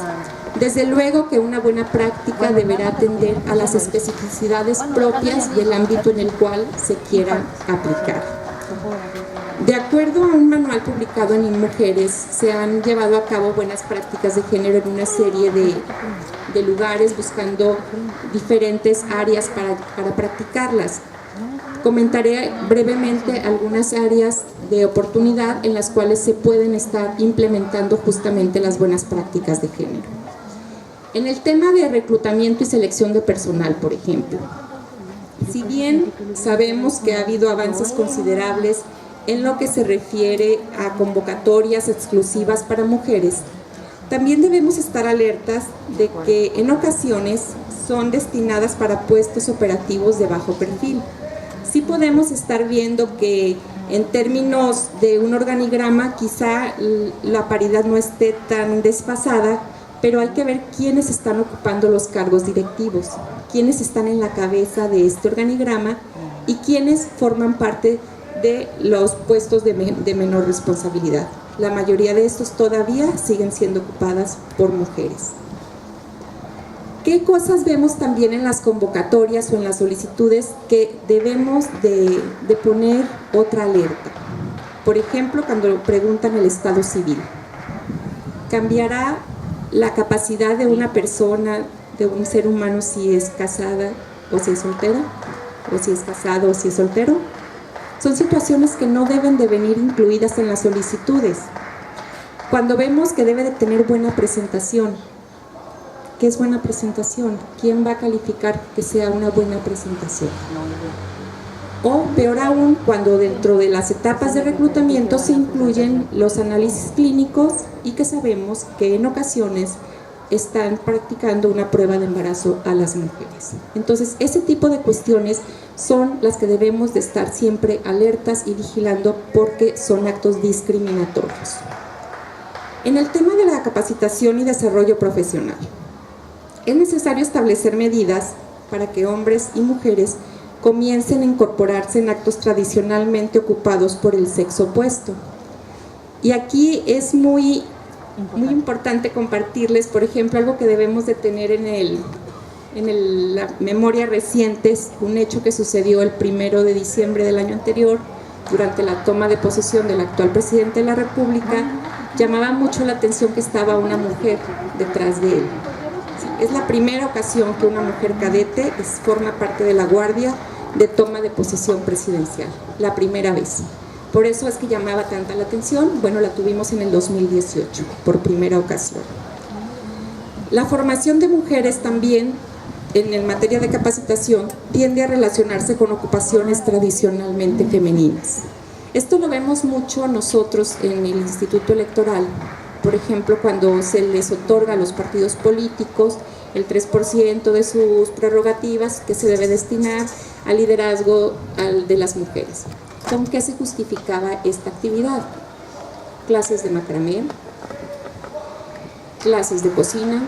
[SPEAKER 4] Desde luego que una buena práctica deberá atender a las especificidades propias del ámbito en el cual se quiera aplicar. De acuerdo a un manual publicado en InMujeres, se han llevado a cabo buenas prácticas de género en una serie de lugares, buscando diferentes áreas para practicarlas. Comentaré brevemente algunas áreas de oportunidad en las cuales se pueden estar implementando justamente las buenas prácticas de género. En el tema de reclutamiento y selección de personal, por ejemplo, si bien sabemos que ha habido avances considerables en lo que se refiere a convocatorias exclusivas para mujeres, también debemos estar alertas de que en ocasiones son destinadas para puestos operativos de bajo perfil. Sí podemos estar viendo que en términos de un organigrama quizá la paridad no esté tan desfasada, pero hay que ver quiénes están ocupando los cargos directivos, quiénes están en la cabeza de este organigrama y quiénes forman parte de los puestos de menor responsabilidad. La mayoría de estos todavía siguen siendo ocupadas por mujeres. ¿Qué cosas vemos también en las convocatorias o en las solicitudes que debemos de poner otra alerta? Por ejemplo, cuando preguntan el estado civil. ¿Cambiará la capacidad de una persona, de un ser humano, si es casada o si es soltera? ¿O si es casado o si es soltero? Son situaciones que no deben de venir incluidas en las solicitudes. Cuando vemos que debe de tener buena presentación, ¿qué es buena presentación? ¿Quién va a calificar que sea una buena presentación? O peor aún, cuando dentro de las etapas de reclutamiento se incluyen los análisis clínicos y que sabemos que en ocasiones están practicando una prueba de embarazo a las mujeres. Entonces, ese tipo de cuestiones son las que debemos de estar siempre alertas y vigilando porque son actos discriminatorios. En el tema de la capacitación y desarrollo profesional, es necesario establecer medidas para que hombres y mujeres comiencen a incorporarse en actos tradicionalmente ocupados por el sexo opuesto. Y aquí es muy importante compartirles, por ejemplo, algo que debemos de tener en la memoria reciente, es un hecho que sucedió el 1 de diciembre del año anterior, durante la toma de posesión del actual presidente de la República. Llamaba mucho la atención que estaba una mujer detrás de él. Es la primera ocasión que una mujer cadete forma parte de la guardia de toma de posesión presidencial, la primera vez. Por eso es que llamaba tanta la atención. Bueno, la tuvimos en el 2018, por primera ocasión. La formación de mujeres también, en materia de capacitación, tiende a relacionarse con ocupaciones tradicionalmente femeninas. Esto lo vemos mucho nosotros en el Instituto Electoral. Por ejemplo, cuando se les otorga a los partidos políticos el 3% de sus prerrogativas que se debe destinar al liderazgo de las mujeres. ¿Con qué se justificaba esta actividad? Clases de macramé, clases de cocina,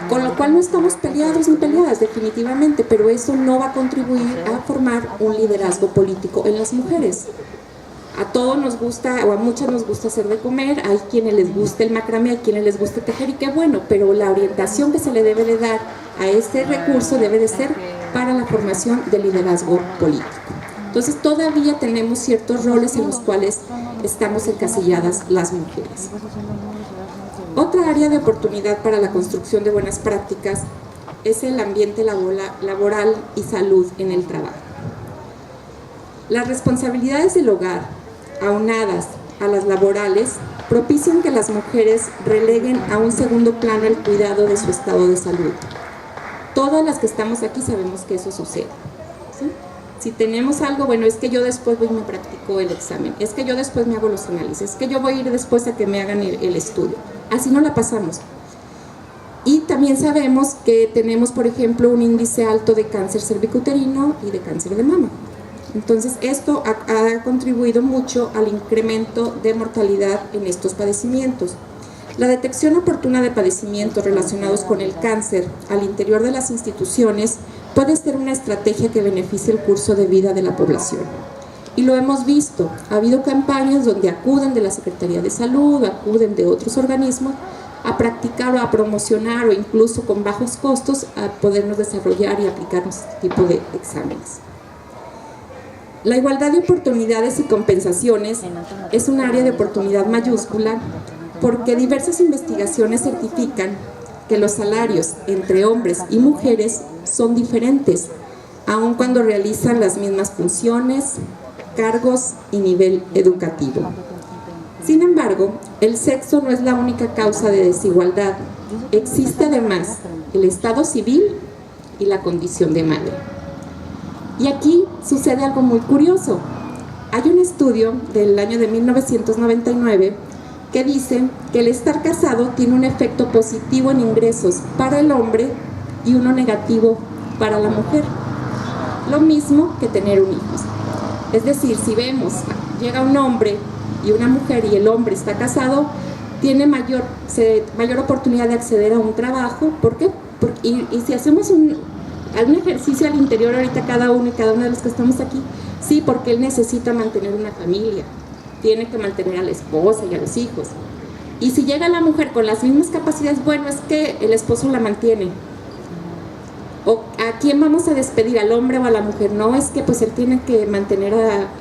[SPEAKER 4] con lo cual no estamos peleados ni peleadas definitivamente, pero eso no va a contribuir a formar un liderazgo político en las mujeres. A todos nos gusta, o a muchas nos gusta hacer de comer, hay quienes les gusta el macramé, hay quienes les gusta tejer, y qué bueno, pero la orientación que se le debe de dar a este recurso debe de ser para la formación del liderazgo político. Entonces todavía tenemos ciertos roles en los cuales estamos encasilladas las mujeres. Otra área de oportunidad para la construcción de buenas prácticas es el ambiente laboral y salud en el trabajo. Las responsabilidades del hogar, aunadas a las laborales, propician que las mujeres releguen a un segundo plano el cuidado de su estado de salud. Todas las que estamos aquí sabemos que eso sucede, ¿sí? Si tenemos algo, bueno, es que yo después voy y me practico el examen, es que yo después me hago los análisis, es que yo voy a ir después a que me hagan el estudio. Así no la pasamos. Y también sabemos que tenemos, por ejemplo, un índice alto de cáncer cervicuterino y de cáncer de mama. Entonces, esto ha contribuido mucho al incremento de mortalidad en estos padecimientos. La detección oportuna de padecimientos relacionados con el cáncer al interior de las instituciones puede ser una estrategia que beneficie el curso de vida de la población. Y lo hemos visto, ha habido campañas donde acuden de la Secretaría de Salud, acuden de otros organismos a practicar o a promocionar, o incluso con bajos costos a podernos desarrollar y aplicarnos este tipo de exámenes. La igualdad de oportunidades y compensaciones es un área de oportunidad mayúscula, porque diversas investigaciones certifican que los salarios entre hombres y mujeres son diferentes, aun cuando realizan las mismas funciones, cargos y nivel educativo. Sin embargo, el sexo no es la única causa de desigualdad. Existe además el estado civil y la condición de madre. Y aquí sucede algo muy curioso. Hay un estudio del año de 1999 que dice que el estar casado tiene un efecto positivo en ingresos para el hombre y uno negativo para la mujer. Lo mismo que tener un hijo. Es decir, si vemos, llega un hombre y una mujer y el hombre está casado, tiene mayor oportunidad de acceder a un trabajo. ¿Por qué? Y si hacemos algún ejercicio al interior ahorita cada uno y cada una de los que estamos aquí, sí, porque él necesita mantener una familia, tiene que mantener a la esposa y a los hijos. Y si llega la mujer con las mismas capacidades, bueno, es que el esposo la mantiene. ¿O a quién vamos a despedir, al hombre o a la mujer? No, es que pues él tiene que mantener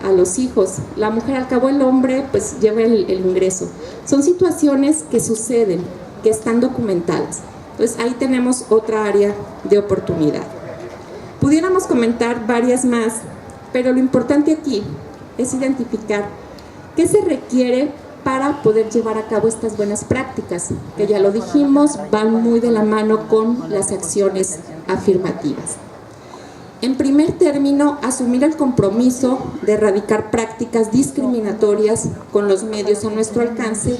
[SPEAKER 4] a los hijos. La mujer, al cabo el hombre, pues lleva el ingreso. Son situaciones que suceden, que están documentadas. Entonces ahí tenemos otra área de oportunidad. Pudiéramos comentar varias más, pero lo importante aquí es identificar qué se requiere para poder llevar a cabo estas buenas prácticas, que ya lo dijimos, van muy de la mano con las acciones afirmativas. En primer término, asumir el compromiso de erradicar prácticas discriminatorias con los medios a nuestro alcance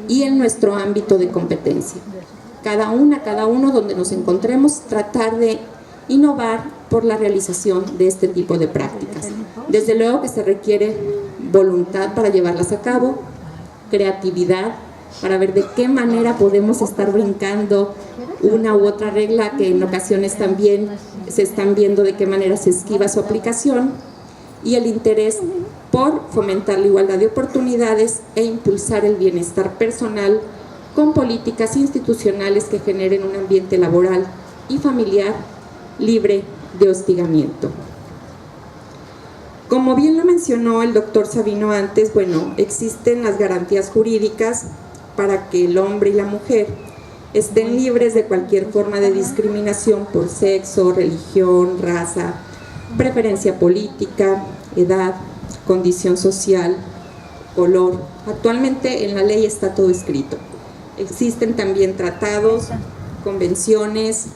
[SPEAKER 4] y en nuestro ámbito de competencia. Cada uno donde nos encontremos, tratar de innovar por la realización de este tipo de prácticas. Desde luego que se requiere voluntad para llevarlas a cabo, creatividad, para ver de qué manera podemos estar brincando una u otra regla que en ocasiones también se están viendo de qué manera se esquiva su aplicación, y el interés por fomentar la igualdad de oportunidades e impulsar el bienestar personal con políticas institucionales que generen un ambiente laboral y familiar libre de hostigamiento. Como bien lo mencionó el doctor Sabino antes, bueno, existen las garantías jurídicas para que el hombre y la mujer estén libres de cualquier forma de discriminación por sexo, religión, raza, preferencia política, edad, condición social, color. Actualmente en la ley está todo escrito. Existen también tratados, convenciones,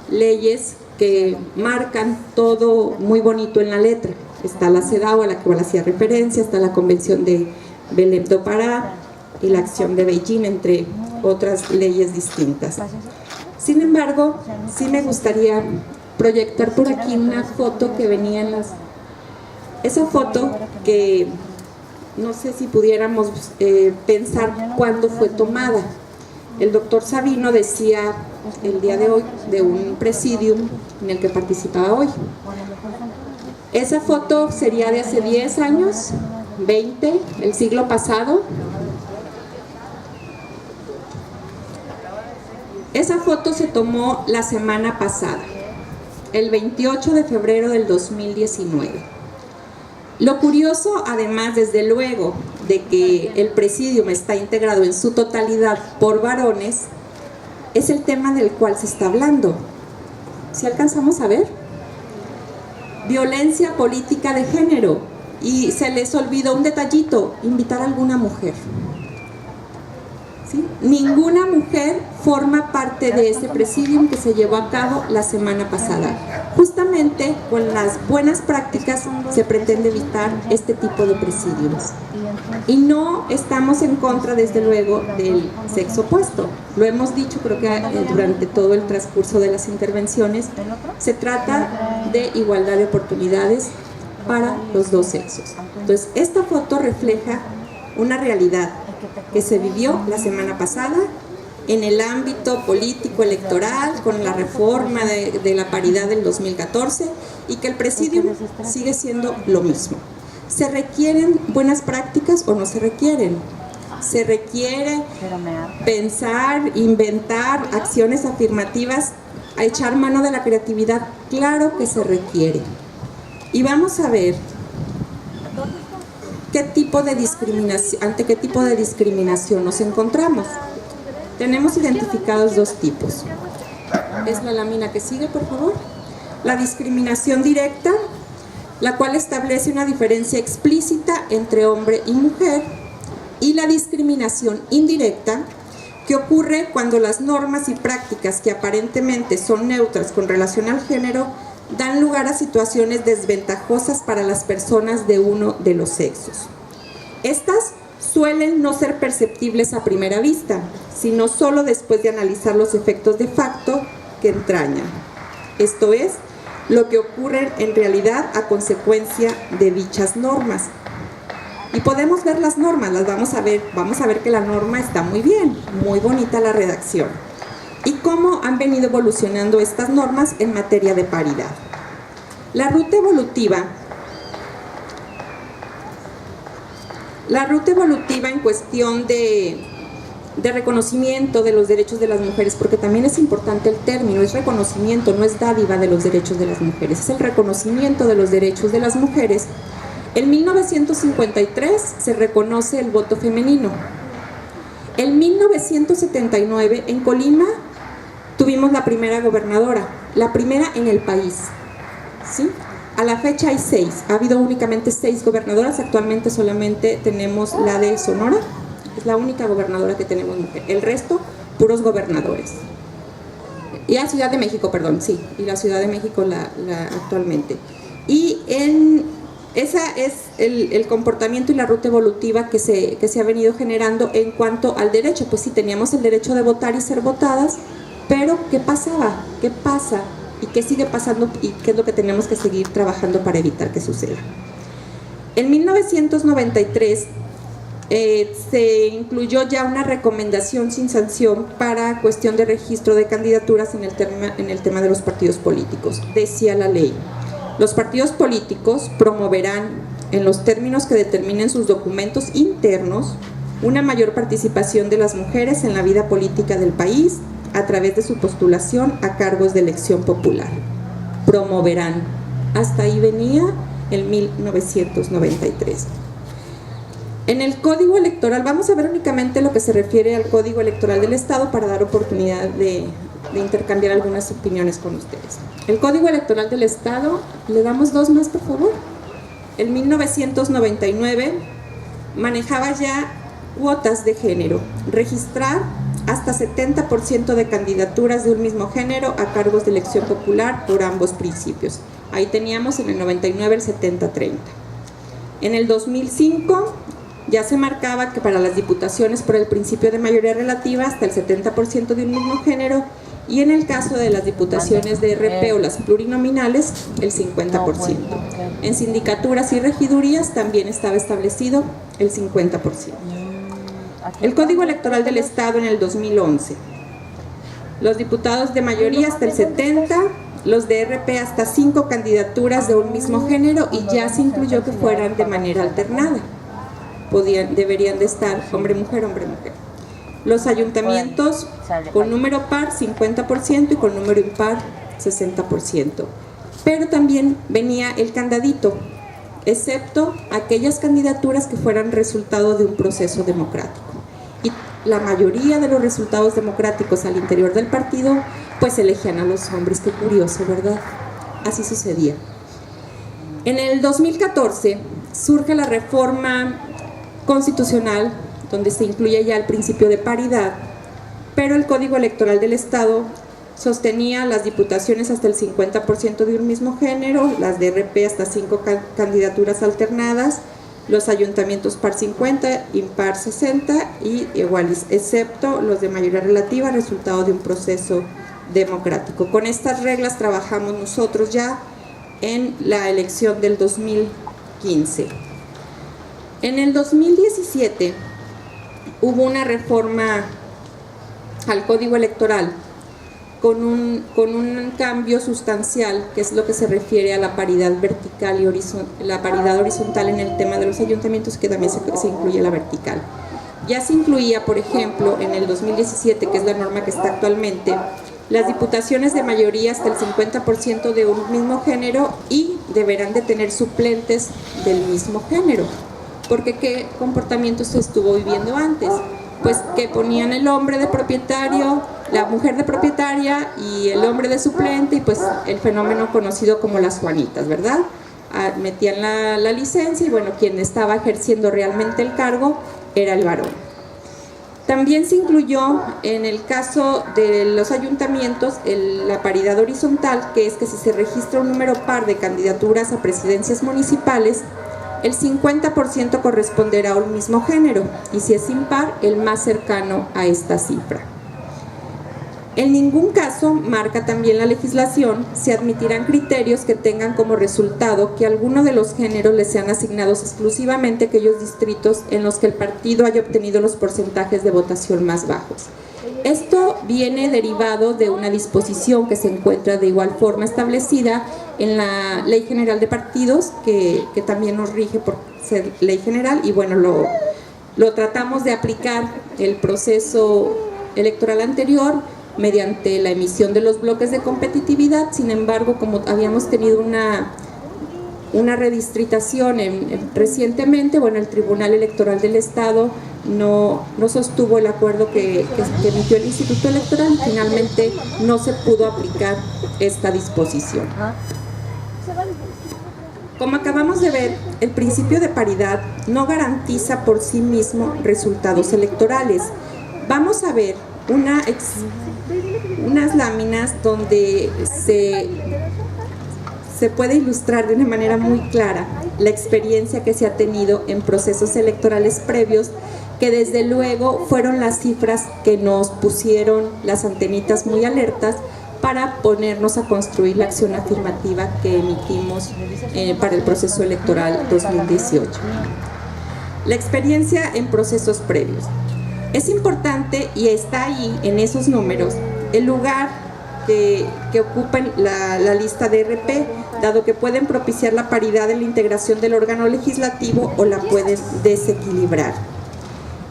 [SPEAKER 4] leyes que marcan todo muy bonito en la letra. Está la CEDAW, a la que hacía referencia, está la Convención de Belém do Pará y la Acción de Beijing, entre otras leyes distintas. Sin embargo, sí me gustaría proyectar por aquí una foto que venía en las... Esa foto que no sé si pudiéramos pensar cuándo fue tomada. El doctor Sabino decía el día de hoy de un presidium en el que participaba hoy. Esa foto sería de hace 10 años, 20, el siglo pasado. Esa foto se tomó la semana pasada, el 28 de febrero del 2019. Lo curioso, además, desde luego, de que el presidium está integrado en su totalidad por varones, es el tema del cual se está hablando. ¿Sí alcanzamos a ver? Violencia política de género. Y se les olvidó un detallito, invitar a alguna mujer. ¿Sí? Ninguna mujer forma parte de ese presidium que se llevó a cabo la semana pasada. Justamente con las buenas prácticas se pretende evitar este tipo de presidiums. Y no estamos en contra, desde luego, del sexo opuesto. Lo hemos dicho, creo que durante todo el transcurso de las intervenciones. Se trata de igualdad de oportunidades para los dos sexos. Entonces, esta foto refleja una realidad que se vivió la semana pasada en el ámbito político electoral con la reforma de la paridad del 2014, y que el presidium sigue siendo lo mismo. ¿Se requieren buenas prácticas o no se requieren? ¿Se requiere pensar, inventar acciones afirmativas, a echar mano de la creatividad? Claro que se requiere. Y vamos a ver ante qué tipo de discriminación nos encontramos. Tenemos identificados dos tipos. Es la lámina que sigue, por favor. La discriminación directa, la cual establece una diferencia explícita entre hombre y mujer, y la discriminación indirecta, que ocurre cuando las normas y prácticas que aparentemente son neutras con relación al género dan lugar a situaciones desventajosas para las personas de uno de los sexos. Estas suelen no ser perceptibles a primera vista, sino solo después de analizar los efectos de facto que entrañan. Esto es, lo que ocurre en realidad a consecuencia de dichas normas. Y podemos ver las normas, vamos a ver que la norma está muy bien, muy bonita la redacción. Y cómo han venido evolucionando estas normas en materia de paridad. La ruta evolutiva en cuestión de reconocimiento de los derechos de las mujeres, porque también es importante el término, es reconocimiento, no es dádiva de los derechos de las mujeres, es el reconocimiento de los derechos de las mujeres. En 1953 se reconoce el voto femenino. En 1979 en Colima tuvimos la primera gobernadora, la primera en el país, ¿sí? A la fecha hay 6, ha habido únicamente 6 gobernadoras, actualmente solamente tenemos la de Sonora, es la única gobernadora que tenemos mujer, el resto puros gobernadores. Y la Ciudad de México, perdón, sí, y la Ciudad de México actualmente. Y esa es el comportamiento y la ruta evolutiva que se ha venido generando en cuanto al derecho. Pues sí, teníamos el derecho de votar y ser votadas, pero ¿qué pasaba? ¿Qué pasa? ¿Y qué sigue pasando? ¿Y qué es lo que tenemos que seguir trabajando para evitar que suceda? En 1993 se incluyó ya una recomendación sin sanción para cuestión de registro de candidaturas en el tema de los partidos políticos. Decía la ley: los partidos políticos promoverán, en los términos que determinen sus documentos internos, una mayor participación de las mujeres en la vida política del país a través de su postulación a cargos de elección popular. Promoverán. Hasta ahí venía en 1993. En el Código Electoral, vamos a ver únicamente lo que se refiere al Código Electoral del Estado para dar oportunidad de intercambiar algunas opiniones con ustedes. El Código Electoral del Estado, le damos dos más, por favor. En 1999 manejaba ya cuotas de género, registrar hasta 70% de candidaturas de un mismo género a cargos de elección popular por ambos principios. Ahí teníamos en el 99 el 70-30. En el 2005 ya se marcaba que para las diputaciones por el principio de mayoría relativa hasta el 70% de un mismo género, y en el caso de las diputaciones de RP o las plurinominales, el 50%. En sindicaturas y regidurías también estaba establecido el 50%. El Código Electoral del Estado en el 2011. Los diputados de mayoría hasta el 70%, los de RP hasta 5 candidaturas de un mismo género, y ya se incluyó que fueran de manera alternada. Deberían de estar hombre-mujer, hombre-mujer. Los ayuntamientos con número par 50% y con número impar 60%. Pero también venía el candadito, excepto aquellas candidaturas que fueran resultado de un proceso democrático. Y la mayoría de los resultados democráticos al interior del partido pues elegían a los hombres. Qué curioso, ¿verdad? Así sucedía. En el 2014 surge la reforma constitucional, donde se incluye ya el principio de paridad, pero el Código Electoral del Estado sostenía las diputaciones hasta el 50% de un mismo género, las de RP hasta 5 candidaturas alternadas, los ayuntamientos par 50, impar 60 y iguales, excepto los de mayoría relativa, resultado de un proceso democrático. Con estas reglas trabajamos nosotros ya en la elección del 2015. En el 2017 hubo una reforma al Código Electoral con un cambio sustancial, que es lo que se refiere a la paridad vertical y la paridad horizontal en el tema de los ayuntamientos, que también se incluye la vertical. Ya se incluía, por ejemplo, en el 2017, que es la norma que está actualmente, las diputaciones de mayoría hasta el 50% de un mismo género, y deberán de tener suplentes del mismo género. Porque ¿qué comportamiento se estuvo viviendo antes? Pues que ponían el hombre de propietario, la mujer de propietaria y el hombre de suplente, y pues el fenómeno conocido como las Juanitas, ¿verdad? Metían la licencia y bueno, quien estaba ejerciendo realmente el cargo era el varón. También se incluyó en el caso de los ayuntamientos la paridad horizontal, que es que si se registra un número par de candidaturas a presidencias municipales, el 50% corresponderá a un mismo género, y si es impar, el más cercano a esta cifra. En ningún caso, marca también la legislación, se admitirán criterios que tengan como resultado que alguno de los géneros les sean asignados exclusivamente a aquellos distritos en los que el partido haya obtenido los porcentajes de votación más bajos. Esto viene derivado de una disposición que se encuentra de igual forma establecida en la Ley General de Partidos, que también nos rige por ser ley general, y bueno, lo tratamos de aplicar el proceso electoral anterior mediante la emisión de los bloques de competitividad. Sin embargo, como habíamos tenido una redistritación recientemente, bueno, el Tribunal Electoral del Estado no sostuvo el acuerdo que emitió el Instituto Electoral, y finalmente no se pudo aplicar esta disposición. Como acabamos de ver, el principio de paridad no garantiza por sí mismo resultados electorales. Vamos a ver unas láminas donde se puede ilustrar de una manera muy clara la experiencia que se ha tenido en procesos electorales previos, que desde luego fueron las cifras que nos pusieron las antenitas muy alertas para ponernos a construir la acción afirmativa que emitimos para el proceso electoral 2018. La experiencia en procesos previos. Es importante, y está ahí en esos números, el lugar que ocupan la lista de RP, dado que pueden propiciar la paridad en la integración del órgano legislativo o la pueden desequilibrar.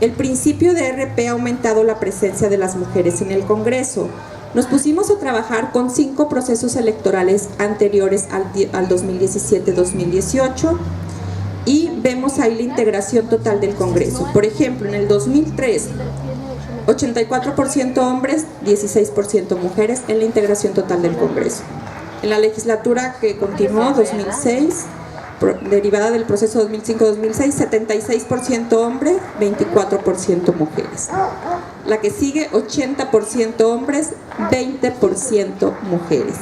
[SPEAKER 4] El principio de RP ha aumentado la presencia de las mujeres en el Congreso. Nos pusimos a trabajar con 5 procesos electorales anteriores al 2017-2018 y vemos ahí la integración total del Congreso. Por ejemplo, en el 2003, 84% hombres, 16% mujeres en la integración total del Congreso. En la legislatura que continuó, 2006, derivada del proceso 2005-2006, 76% hombres, 24% mujeres. La que sigue, 80% hombres, 20% mujeres.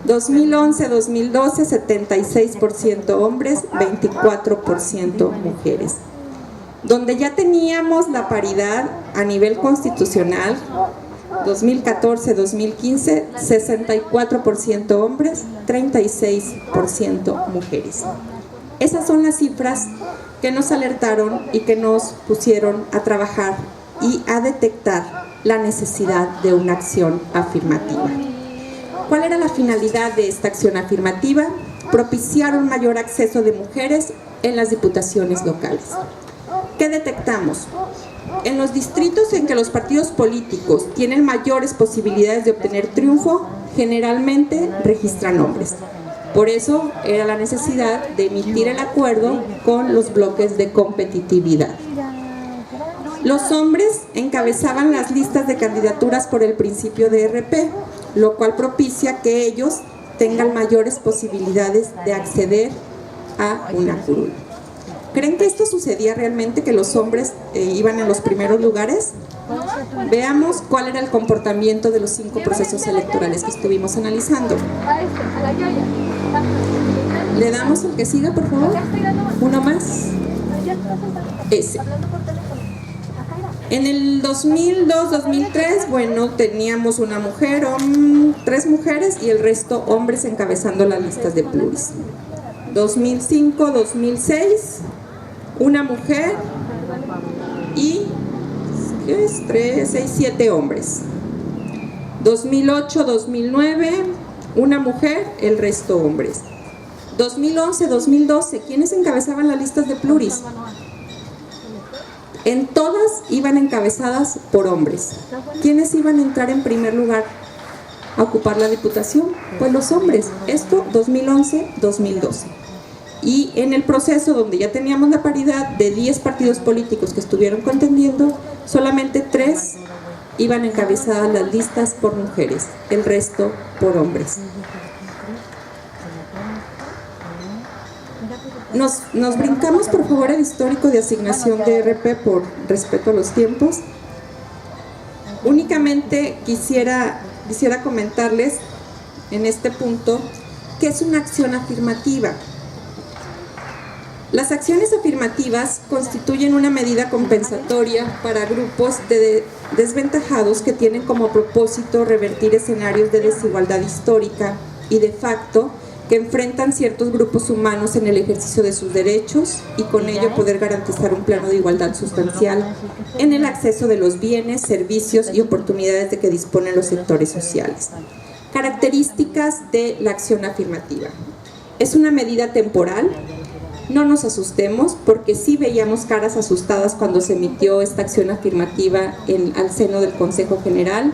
[SPEAKER 4] 2011-2012, 76% hombres, 24% mujeres. Donde ya teníamos la paridad a nivel constitucional, 2014-2015, 64% hombres, 36% mujeres. Esas son las cifras que nos alertaron y que nos pusieron a trabajar y a detectar la necesidad de una acción afirmativa. ¿Cuál era la finalidad de esta acción afirmativa? Propiciar un mayor acceso de mujeres en las diputaciones locales. ¿Qué detectamos? En los distritos en que los partidos políticos tienen mayores posibilidades de obtener triunfo, generalmente registran hombres. Por eso era la necesidad de emitir el acuerdo con los bloques de competitividad. Los hombres encabezaban las listas de candidaturas por el principio de RP, lo cual propicia que ellos tengan mayores posibilidades de acceder a una curul. ¿Creen que esto sucedía realmente, que los hombres iban en los primeros lugares? Veamos cuál era el comportamiento de los 5 procesos electorales que estuvimos analizando. ¿Le damos el que siga, por favor? ¿Uno más? Ese. En el 2002-2003, bueno, teníamos una mujer, 3 mujeres y el resto hombres encabezando las listas de pluris. 2005-2006, una mujer y 7 hombres. 2008-2009, una mujer, el resto hombres. 2011-2012, ¿quiénes encabezaban las listas de pluris? En todas iban encabezadas por hombres. ¿Quiénes iban a entrar en primer lugar a ocupar la diputación? Pues los hombres. Esto 2011-2012. Y en el proceso donde ya teníamos la paridad de 10 partidos políticos que estuvieron contendiendo, solamente 3 iban encabezadas las listas por mujeres, el resto por hombres. Nos brincamos, por favor, el histórico de asignación de RP por respeto a los tiempos. Únicamente quisiera comentarles en este punto qué es una acción afirmativa. Las acciones afirmativas constituyen una medida compensatoria para grupos de desventajados que tienen como propósito revertir escenarios de desigualdad histórica y de facto que enfrentan ciertos grupos humanos en el ejercicio de sus derechos y con ello poder garantizar un plano de igualdad sustancial en el acceso de los bienes, servicios y oportunidades de que disponen los sectores sociales. Características de la acción afirmativa. Es una medida temporal. No nos asustemos, porque sí veíamos caras asustadas cuando se emitió esta acción afirmativa al seno del Consejo General.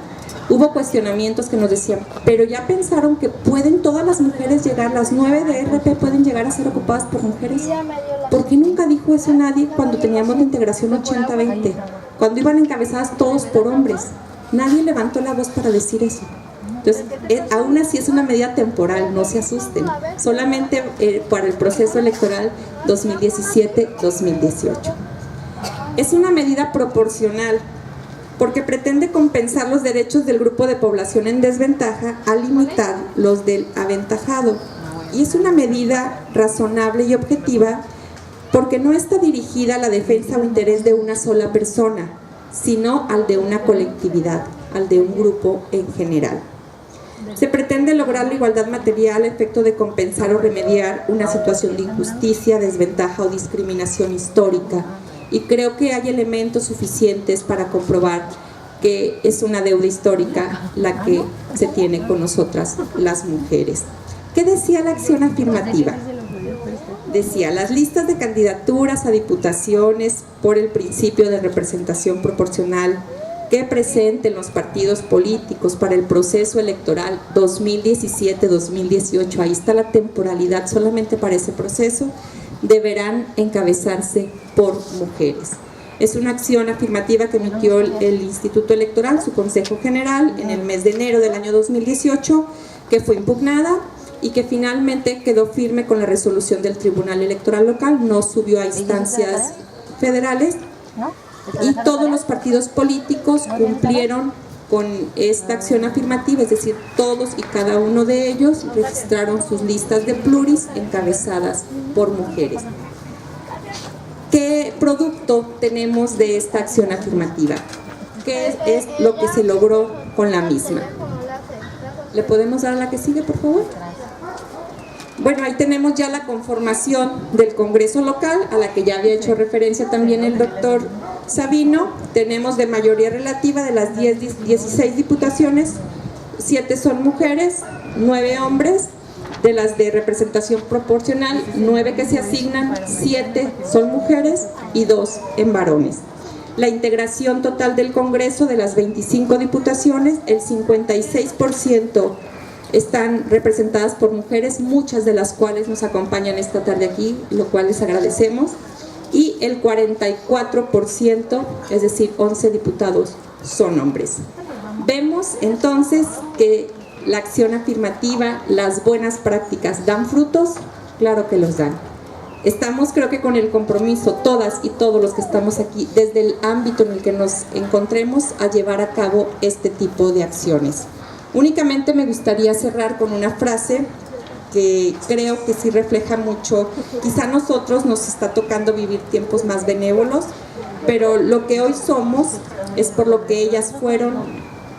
[SPEAKER 4] Hubo cuestionamientos que nos decían, pero ya pensaron que pueden todas las mujeres llegar, las 9 de RP pueden llegar a ser ocupadas por mujeres. ¿Por qué nunca dijo eso nadie cuando teníamos la integración 80-20? Cuando iban encabezadas todos por hombres. Nadie levantó la voz para decir eso. Entonces, aún así es una medida temporal, no se asusten. Solamente para el proceso electoral 2017-2018. Es una medida proporcional, porque pretende compensar los derechos del grupo de población en desventaja al limitar los del aventajado. Y es una medida razonable y objetiva porque no está dirigida a la defensa o interés de una sola persona, sino al de una colectividad, al de un grupo en general. Se pretende lograr la igualdad material a efecto de compensar o remediar una situación de injusticia, desventaja o discriminación histórica, y creo que hay elementos suficientes para comprobar que es una deuda histórica la que se tiene con nosotras las mujeres. ¿Qué decía la acción afirmativa? Decía: las listas de candidaturas a diputaciones por el principio de representación proporcional que presenten los partidos políticos para el proceso electoral 2017-2018, ahí está la temporalidad solamente para ese proceso, deberán encabezarse por mujeres. Es una acción afirmativa que emitió el Instituto Electoral, su Consejo General, en el mes de enero del año 2018, que fue impugnada y que finalmente quedó firme con la resolución del Tribunal Electoral Local, no subió a instancias federales, y todos los partidos políticos cumplieron con esta acción afirmativa, es decir, todos y cada uno de ellos registraron sus listas de pluris encabezadas por mujeres. ¿Qué producto tenemos de esta acción afirmativa? ¿Qué es lo que se logró con la misma? ¿Le podemos dar a la que sigue, por favor? Bueno, ahí tenemos ya la conformación del Congreso local, a la que ya había hecho referencia también el doctor Sabino. Tenemos de mayoría relativa de las 16 diputaciones, 7 son mujeres, 9 hombres. De las de representación proporcional, 9 que se asignan, 7 son mujeres y 2 en varones. La integración total del Congreso, de las 25 diputaciones, el 56% están representadas por mujeres, muchas de las cuales nos acompañan esta tarde aquí, lo cual les agradecemos, y el 44%, es decir, 11 diputados, son hombres. Vemos entonces que la acción afirmativa, las buenas prácticas, ¿dan frutos? Claro que los dan. Estamos, creo que con el compromiso, todas y todos los que estamos aquí, desde el ámbito en el que nos encontremos, a llevar a cabo este tipo de acciones. Únicamente me gustaría cerrar con una frase que creo que sí refleja mucho. Quizá a nosotros nos está tocando vivir tiempos más benévolos, pero lo que hoy somos es por lo que ellas fueron,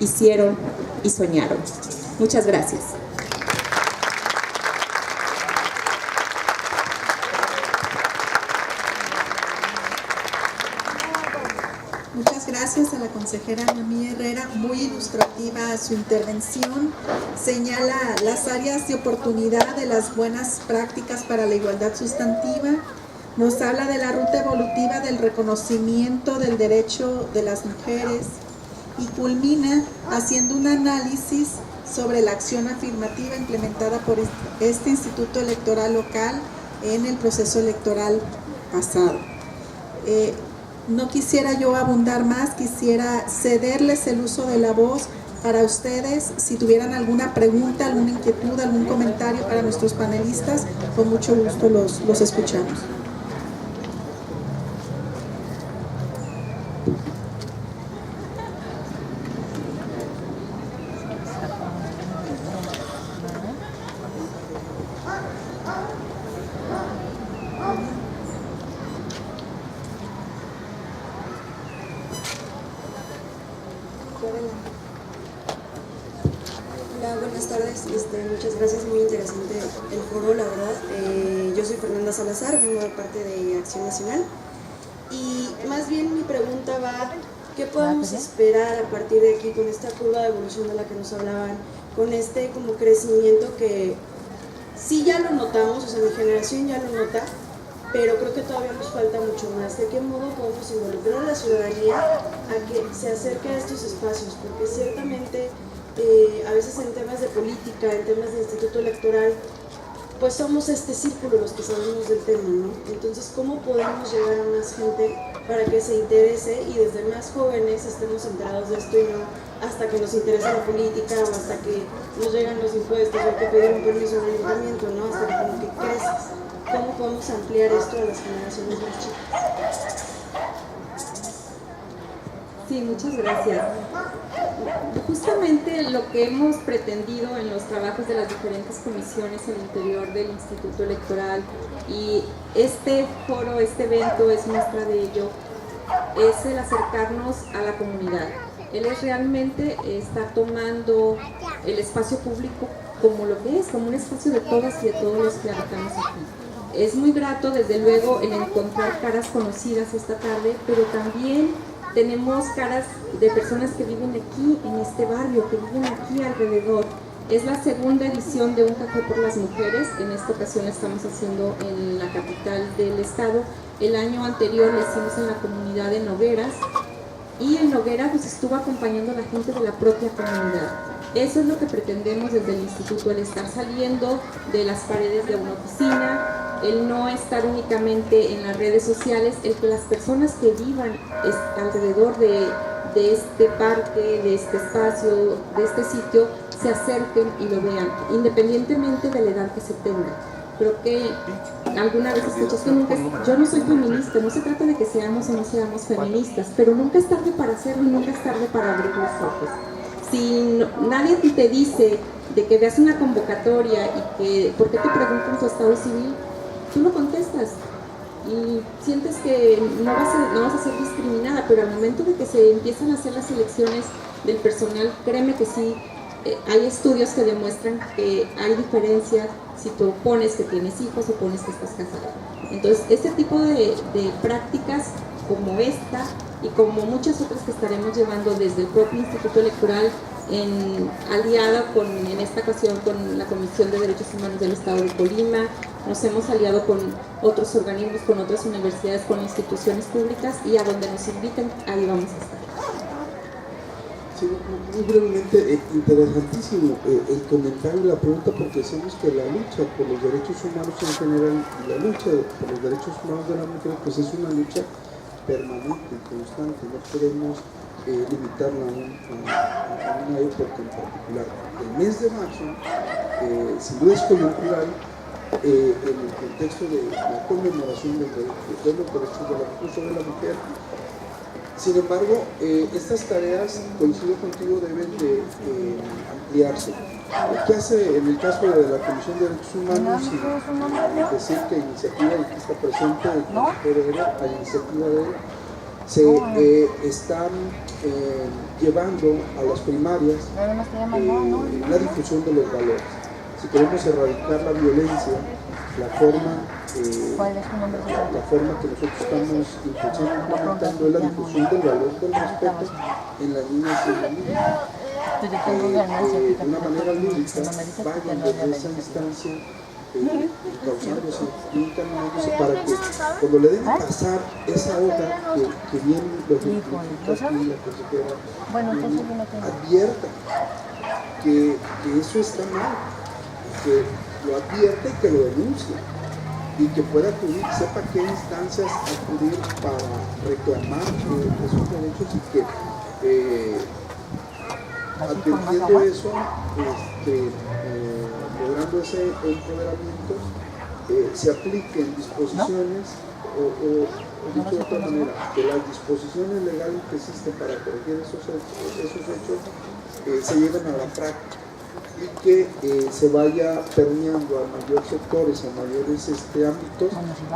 [SPEAKER 4] hicieron y soñaron. Muchas gracias.
[SPEAKER 2] Muchas gracias a la consejera Noemí Herrera, muy ilustrativa su intervención. Señala las áreas de oportunidad de las buenas prácticas para la igualdad sustantiva. Nos habla de la ruta evolutiva del reconocimiento del derecho de las mujeres y culmina haciendo un análisis sobre la acción afirmativa implementada por este Instituto Electoral Local en el proceso electoral pasado. No quisiera yo abundar más, quisiera cederles el uso de la voz para ustedes. Si tuvieran alguna pregunta, alguna inquietud, algún comentario para nuestros panelistas, con mucho gusto los escuchamos.
[SPEAKER 5] Hola, buenas tardes, muchas gracias, muy interesante el foro, la verdad. Yo soy Fernanda Salazar, vengo de parte de Acción Nacional y más bien mi pregunta va, ¿qué podemos esperar a partir de aquí con esta curva de evolución de la que nos hablaban, con este como crecimiento que sí ya lo notamos, o sea, mi generación ya lo nota, pero creo que todavía nos falta mucho más? ¿De qué modo podemos involucrar a la ciudadanía a que se acerque a estos espacios? Porque ciertamente a veces en temas de política, en temas de instituto electoral, pues somos este círculo los que sabemos del tema, ¿no? Entonces, ¿cómo podemos llegar a más gente para que se interese y desde más jóvenes estemos enterados de esto y no hasta que nos interesa la política o hasta que nos llegan los impuestos o hay que pedir un permiso en el ayuntamiento, ¿no? Hasta que como que creces. ¿Cómo podemos ampliar esto a las generaciones más chicas?
[SPEAKER 4] Sí, muchas gracias. Justamente lo que hemos pretendido en los trabajos de las diferentes comisiones al interior del Instituto Electoral, y este foro, este evento es muestra de ello, es el acercarnos a la comunidad. Él es realmente está tomando el espacio público como lo que es, como un espacio de todas y de todos los que habitamos aquí. Es muy grato, desde luego, el encontrar caras conocidas esta tarde, pero también tenemos caras de personas que viven aquí, en este barrio, que viven aquí alrededor. Es la segunda edición de Un Café por las Mujeres. En esta ocasión la estamos haciendo en la capital del estado. El año anterior lo hicimos en la comunidad de Nogueras, y en Noguera pues estuvo acompañando a la gente de la propia comunidad. Eso es lo que pretendemos desde el instituto, el estar saliendo de las paredes de una oficina, el no estar únicamente en las redes sociales, el que las personas que vivan alrededor de este parque, de este espacio, de este sitio, se acerquen y lo vean, independientemente de la edad que se tenga. Creo que alguna vez escuché que yo no soy feminista, no se trata de que seamos o no seamos feministas, pero nunca es tarde para hacerlo y nunca es tarde para abrir los ojos. Si nadie te dice de que veas una convocatoria y que ¿por qué te preguntan tu estado civil? Tú lo contestas y sientes que no vas a ser discriminada, pero al momento de que se empiezan a hacer las selecciones del personal, créeme que sí. Hay estudios que demuestran que hay diferencia si tú pones que tienes hijos o pones que estás casada. Entonces, este tipo de prácticas como esta y como muchas otras que estaremos llevando desde el propio Instituto Electoral, aliada en esta ocasión con la Comisión de Derechos Humanos del Estado de Colima, nos hemos aliado con otros organismos, con otras universidades, con instituciones públicas, y a donde nos inviten, ahí vamos a estar.
[SPEAKER 3] Sí, muy brevemente, interesantísimo el comentario y la pregunta, porque decimos que la lucha por los derechos humanos en general y la lucha por los derechos humanos de la mujer pues es una lucha permanente, constante, no podemos limitarla a una época en particular. El mes de marzo, sin duda es coyuntural, en el contexto de la conmemoración de los derechos de la mujer sobre la mujer. Sin embargo, estas tareas, coincido contigo, deben de ampliarse. ¿Qué hace en el caso de la Comisión de Derechos Humanos? Y decir que iniciativa, y que está presente el consejero, a iniciativa de él, se están llevando a las primarias la difusión de los valores. Si queremos erradicar la violencia, la forma que nosotros estamos implementando es la difusión del valor del respeto en las niñas y en los niños. De una manera lúdica, vayan desde esa instancia causándose y encaminándose para que cuando le den pasar esa hoja que bien los explica aquí la consejera, advierta que eso está mal, que lo advierte y que lo denuncia, y que pueda acudir, sepa qué instancias acudir para reclamar esos derechos, y que advirtiendo eso, logrando ese empoderamiento, se apliquen disposiciones o dicho de otra manera, que las disposiciones legales que existen para corregir esos hechos se lleven a la práctica, y que se vaya permeando a mayores sectores, a mayores ámbitos. Y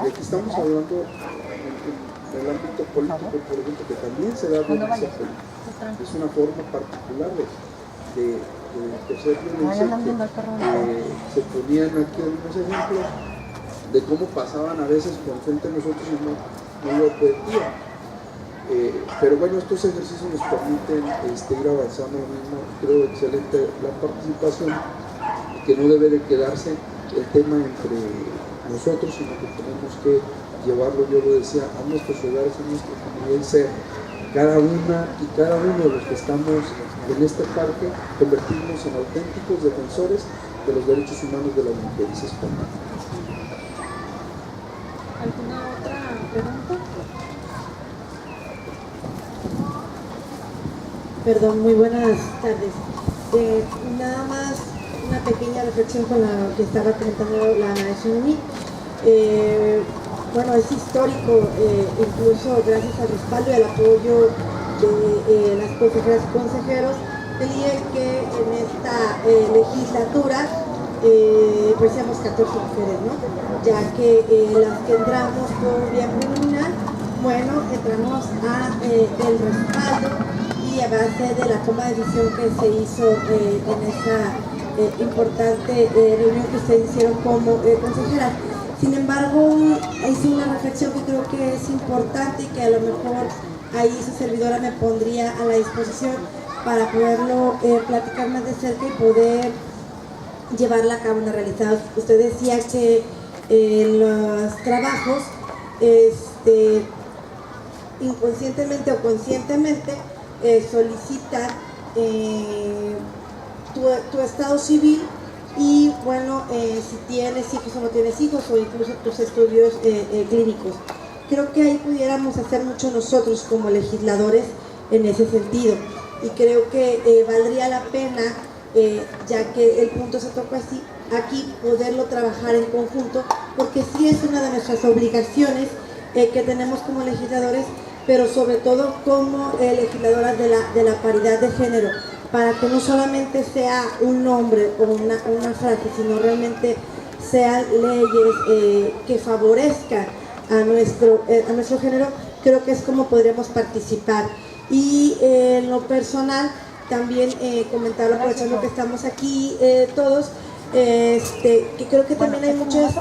[SPEAKER 3] aquí estamos hablando en el ámbito político, por ejemplo, que también se da violencia política. Es una forma particular de ejercer violencia, que se ponían aquí algunos ejemplos de cómo pasaban a veces por frente a nosotros y no lo advertían. Pero bueno, estos ejercicios nos permiten ir avanzando lo mismo. Creo excelente la participación, y que no debe de quedarse el tema entre nosotros, sino que tenemos que llevarlo, yo lo decía, a nuestros hogares, a nuestra comunidad, y ser cada una y cada uno de los que estamos en este parque, convertirnos en auténticos defensores de los derechos humanos de las mujeres españolas.
[SPEAKER 4] ¿Alguna otra pregunta?
[SPEAKER 6] Perdón, muy buenas tardes. Nada más una pequeña reflexión con la que estaba comentando la maestra Noemí. Bueno, es histórico, incluso gracias al respaldo y al apoyo de las consejeras y consejeros del IEL, que en esta legislatura pues seamos 14 mujeres, ¿no? Ya que las que entramos por vía femenina, bueno, entramos a el respaldo y y a base de la toma de decisión que se hizo en esa importante reunión que ustedes hicieron como consejeras. Sin embargo, hice una reflexión que creo que es importante y que a lo mejor ahí su servidora me pondría a la disposición para poderlo platicar más de cerca y poder llevarla a cabo en la realidad. Usted decía que en los trabajos inconscientemente o conscientemente solicitan tu estado civil y bueno, si tienes hijos o no tienes hijos o incluso tus estudios clínicos. Creo que ahí pudiéramos hacer mucho nosotros como legisladores en ese sentido y creo que valdría la pena, ya que el punto se toca así, aquí poderlo trabajar en conjunto, porque sí es una de nuestras obligaciones que tenemos como legisladores, pero sobre todo como legisladoras de la paridad de género, para que no solamente sea un nombre o una frase, sino realmente sean leyes que favorezcan a nuestro género. Creo que es como podríamos participar. Y en lo personal, también comentar, aprovechando que estamos aquí todos, que creo que también hay muchas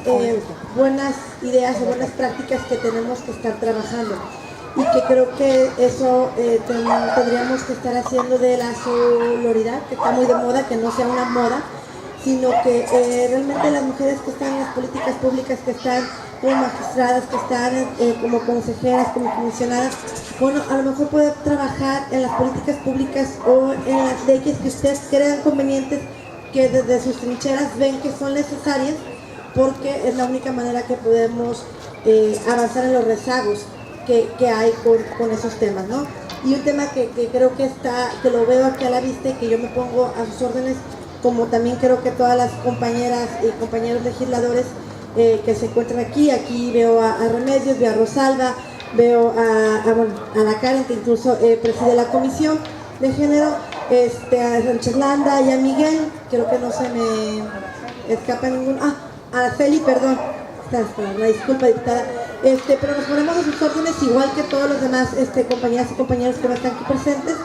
[SPEAKER 6] buenas ideas o buenas prácticas que tenemos que estar trabajando y que creo que eso tendríamos que estar haciendo de la sororidad, que está muy de moda, que no sea una moda, sino que realmente las mujeres que están en las políticas públicas, que están como magistradas, que están como consejeras, como comisionadas, bueno, a lo mejor poder trabajar en las políticas públicas o en las leyes que ustedes crean convenientes, que desde sus trincheras ven que son necesarias, porque es la única manera que podemos avanzar en los rezagos que hay con esos temas, ¿no? Y un tema que creo que lo veo aquí a la vista y que yo me pongo a sus órdenes, como también creo que todas las compañeras y compañeros legisladores que se encuentran aquí veo a Remedios, veo a Rosalba, veo a la Karen, que incluso preside la comisión de género, a Sánchez Landa y a Miguel, creo que no se me escapa ninguno, a Celi, perdón, la disculpa, diputada, pero nos ponemos a sus órdenes igual que todos los demás compañeras y compañeros que no están aquí presentes,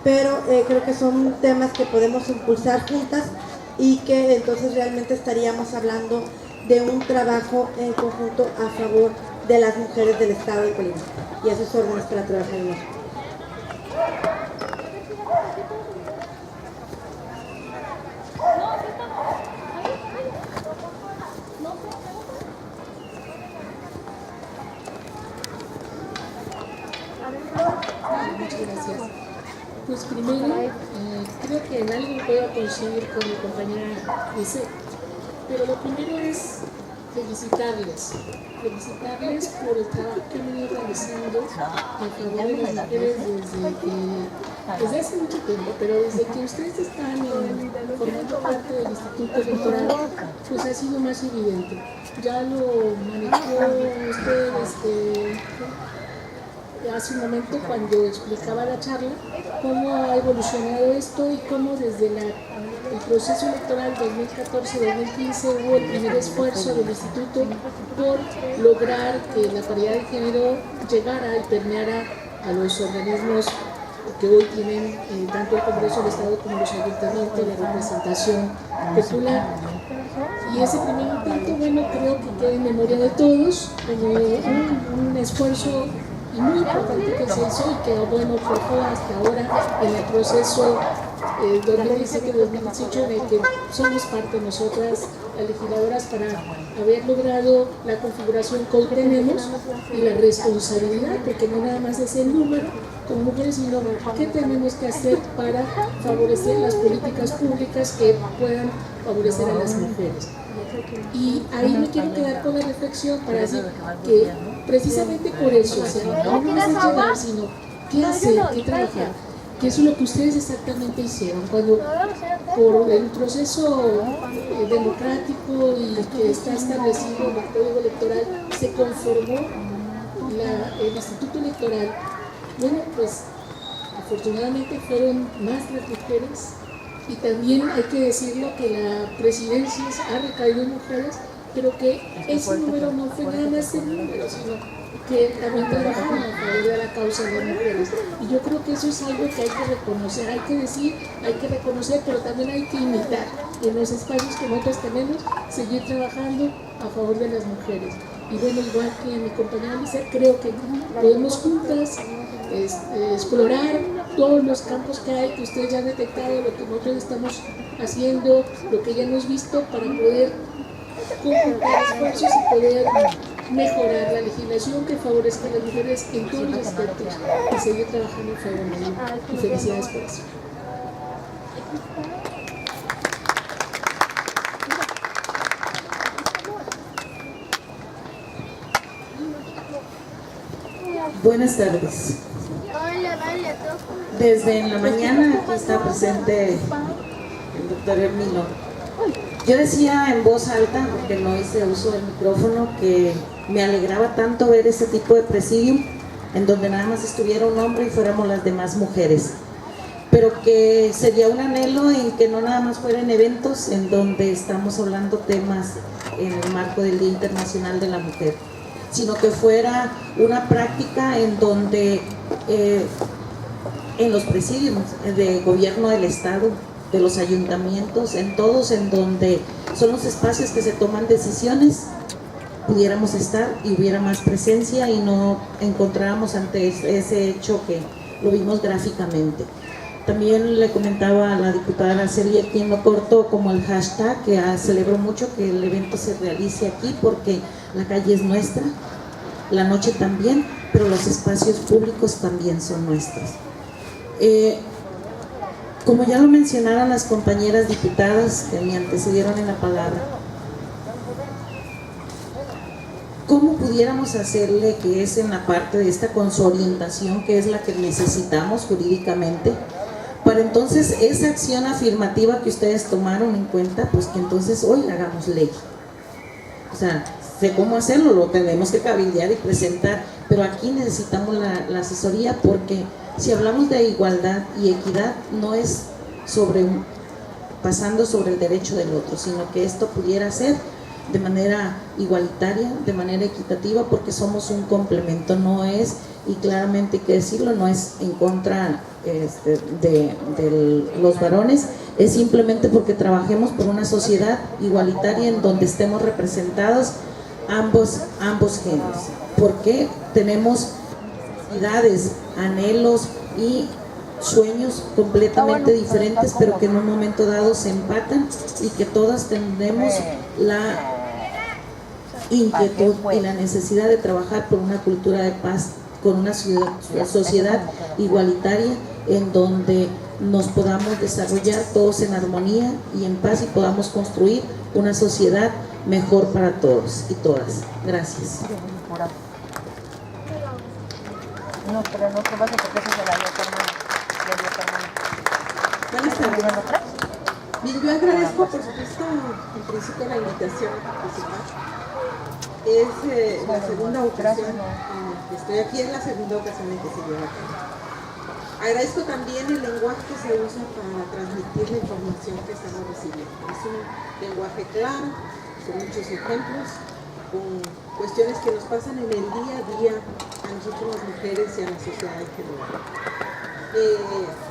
[SPEAKER 6] pero creo que son temas que podemos impulsar juntas y que entonces realmente estaríamos hablando de un trabajo en conjunto a favor de las mujeres del Estado de Colima y a sus órdenes para trabajar en eso.
[SPEAKER 7] Muchas gracias. Pues primero, creo que en algo puedo coincidir con mi compañera Ise, pero lo primero es felicitarles por el trabajo que han venido realizando a favor de las mujeres desde hace mucho tiempo, pero desde que ustedes están formando parte del Instituto Electoral, pues ha sido más evidente. Ya lo manejó usted hace un momento cuando explicaba la charla, cómo ha evolucionado esto y cómo desde el proceso electoral 2014-2015 hubo el primer esfuerzo del Instituto por lograr que la paridad de género llegara y permeara a los organismos que hoy tienen tanto el Congreso del Estado como los ayuntamientos, la representación popular. Y ese primer intento, bueno, creo que queda en memoria de todos como un esfuerzo muy importante que se hizo y que, bueno, forjó hasta ahora en el proceso 2017-2018 en el que somos parte nosotras, las legisladoras, para haber logrado la configuración que hoy tenemos y la responsabilidad, porque no nada más es el número como mujeres, sino qué tenemos que hacer para favorecer las políticas públicas que puedan favorecer a las mujeres. Y ahí me quiero quedar con la reflexión para decir que precisamente por eso, o sea, no es llegar, sino qué hacer, qué trabajar, que eso es lo que ustedes exactamente hicieron, cuando por el proceso democrático y que está establecido en el Código Electoral se conformó el Instituto Electoral. Bueno, pues afortunadamente fueron más las mujeres. Y también hay que decirlo que la presidencia ha recaído en mujeres, pero que ese número no fue nada más el número, sino que también trabajaron a favor de la causa de las mujeres. Y yo creo que eso es algo que hay que reconocer, hay que decir, hay que reconocer, pero también hay que imitar en los espacios que nosotros tenemos, seguir trabajando a favor de las mujeres. Y bueno, igual que mi compañera Lisa, creo que podemos juntas explorar todos los campos que hay, que ustedes ya han detectado, lo que nosotros estamos haciendo, lo que ya hemos visto, para poder conjuntar esfuerzos y poder mejorar la legislación que favorezca a las mujeres en todos los aspectos y seguir trabajando en favor de ello. Y felicidades por eso.
[SPEAKER 8] Buenas tardes. Desde en la mañana aquí está presente el doctor Hermilo. Yo decía en voz alta, porque no hice uso del micrófono, que me alegraba tanto ver ese tipo de presidium en donde nada más estuviera un hombre y fuéramos las demás mujeres, pero que sería un anhelo en que no nada más fueran eventos en donde estamos hablando temas en el marco del Día Internacional de la Mujer, sino que fuera una práctica en donde en los presidios de gobierno del Estado, de los ayuntamientos, en todos, en donde son los espacios que se toman decisiones, pudiéramos estar y hubiera más presencia y no encontráramos ante ese hecho que lo vimos gráficamente. También le comentaba a la diputada Araceli aquí en lo corto como el hashtag, que celebro mucho que el evento se realice aquí porque la calle es nuestra, la noche también, pero los espacios públicos también son nuestros. Como ya lo mencionaron las compañeras diputadas que me antecedieron en la palabra, ¿cómo pudiéramos hacerle que es en la parte de esta consorientación que es la que necesitamos jurídicamente? Para entonces esa acción afirmativa que ustedes tomaron en cuenta, pues que entonces hoy la hagamos ley. O sea, sé cómo hacerlo, lo tenemos que cabildear y presentar, pero aquí necesitamos la asesoría, porque si hablamos de igualdad y equidad no es pasando sobre el derecho del otro, sino que esto pudiera ser de manera igualitaria, de manera equitativa, porque somos un complemento, no es, y claramente hay que decirlo, no es en contra de los varones, es simplemente porque trabajemos por una sociedad igualitaria en donde estemos representados ambos géneros, porque tenemos necesidades, anhelos y sueños completamente diferentes, pero que en un momento dado se empatan y que todas tenemos la inquietud y la necesidad de trabajar por una cultura de paz, con una sociedad igualitaria en donde nos podamos desarrollar todos en armonía y en paz y podamos construir una sociedad mejor para todos y todas. Gracias.
[SPEAKER 9] No, pero no pasa porque eso se la dio tu hermano.
[SPEAKER 2] Buenas tardes. Bien, yo agradezco por supuesto en principio la invitación a participar. Es la segunda ocasión que estoy aquí, es la segunda ocasión en que se lleva a cabo. Agradezco también el lenguaje que se usa para transmitir la información que estamos recibiendo. Es un lenguaje claro, con muchos ejemplos, con cuestiones que nos pasan en el día a día a nosotros las mujeres y a la sociedad en general.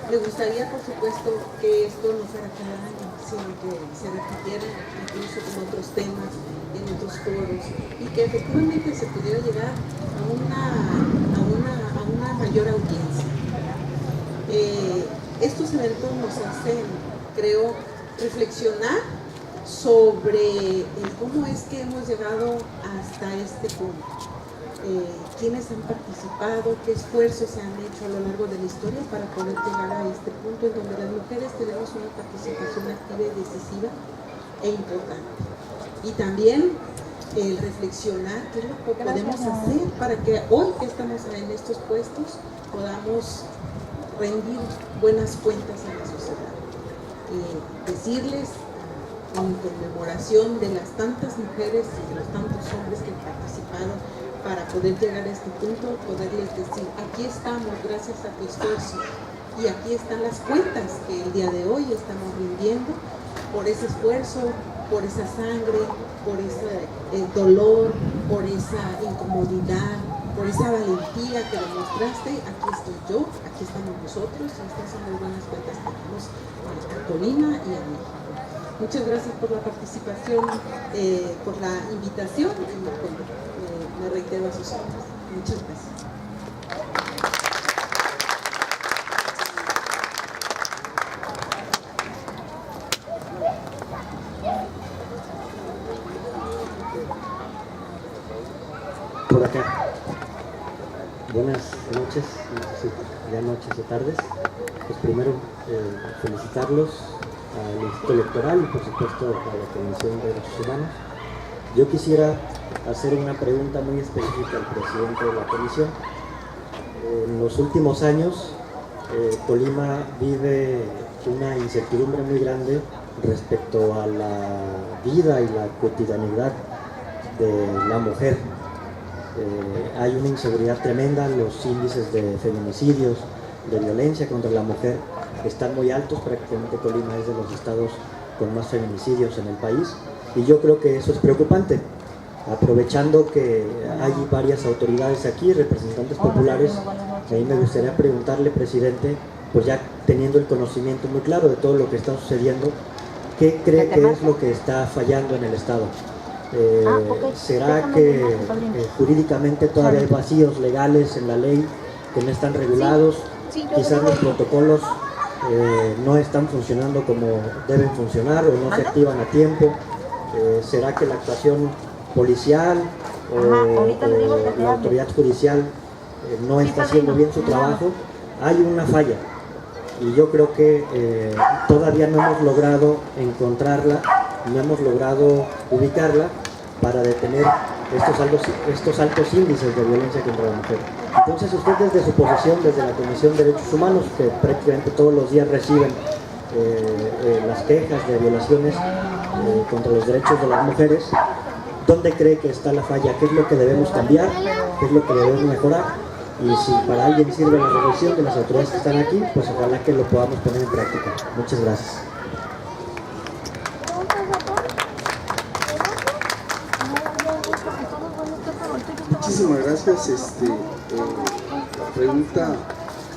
[SPEAKER 2] Me gustaría, por supuesto, que esto no fuera cada año, sino que se repitiera incluso con otros temas, en otros foros, y que efectivamente se pudiera llegar a una mayor audiencia. Estos eventos nos hacen, creo, reflexionar sobre cómo es que hemos llegado hasta este punto. Quiénes han participado, qué esfuerzos se han hecho a lo largo de la historia para poder llegar a este punto en donde las mujeres tenemos una participación activa y decisiva e importante. Y también el reflexionar qué es lo que podemos hacer para que hoy que estamos en estos puestos podamos rendir buenas cuentas a la sociedad. Decirles en conmemoración de las tantas mujeres y de los tantos hombres que han participado para poder llegar a este punto, poderles decir, aquí estamos gracias a tu esfuerzo y aquí están las cuentas que el día de hoy estamos rindiendo por ese esfuerzo, por esa sangre, por ese dolor, por esa incomodidad, por esa valentía que demostraste. Aquí estoy yo, aquí estamos nosotros, y estas son las buenas cuentas que tenemos a Colima y a México. Muchas gracias por la participación, por la invitación, y me reitero a sus órdenes. Muchas gracias.
[SPEAKER 10] Por acá. Buenas noches, sí, ya noches o tardes. Pues primero felicitarlos al Instituto Electoral y por supuesto a la Comisión de Derechos Humanos. Yo quisiera hacer una pregunta muy específica al presidente de la comisión. En los últimos años, Colima vive una incertidumbre muy grande respecto a la vida y la cotidianidad de la mujer. Hay una inseguridad tremenda, los índices de feminicidios, de violencia contra la mujer están muy altos, prácticamente Colima es de los estados con más feminicidios en el país y yo creo que eso es preocupante. Aprovechando que hay varias autoridades aquí, representantes populares, a mí me gustaría preguntarle, presidente, pues ya teniendo el conocimiento muy claro de todo lo que está sucediendo, ¿qué cree que es lo que está fallando en el estado? ¿Será que jurídicamente todavía hay vacíos legales en la ley que no están regulados? Quizás los protocolos no están funcionando como deben funcionar o no se activan a tiempo. ¿Será que la actuación policial o la autoridad judicial no está haciendo bien su trabajo? Hay una falla y yo creo que todavía no hemos logrado encontrarla, no hemos logrado ubicarla para detener estos altos índices de violencia contra la mujer. Entonces usted desde su posición, desde la Comisión de Derechos Humanos, que prácticamente todos los días reciben las quejas de violaciones contra los derechos de las mujeres, ¿dónde cree que está la falla? ¿Qué es lo que debemos cambiar? ¿Qué es lo que debemos mejorar? Y si para alguien sirve la reflexión de las autoridades que están aquí, pues ojalá que lo podamos poner en práctica. Muchas gracias.
[SPEAKER 3] Muchísimas gracias. La pregunta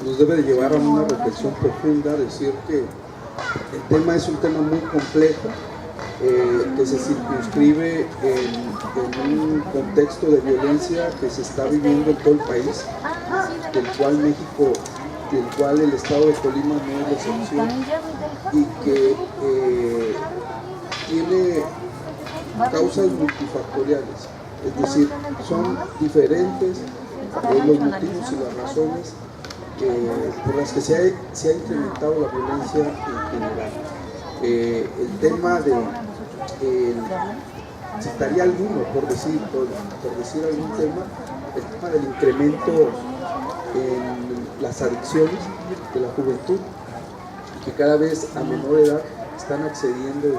[SPEAKER 3] nos debe de llevar a una reflexión profunda, decir que el tema es un tema muy complejo, que se circunscribe en un contexto de violencia que se está viviendo en todo el país, del cual el estado de Colima no es la excepción, y que tiene causas multifactoriales. Es decir, son diferentes los motivos y las razones por las que se ha incrementado la violencia en general. El tema de, citaría alguno, por decir algún tema, el tema del incremento en las adicciones de la juventud, que cada vez a menor edad están accediendo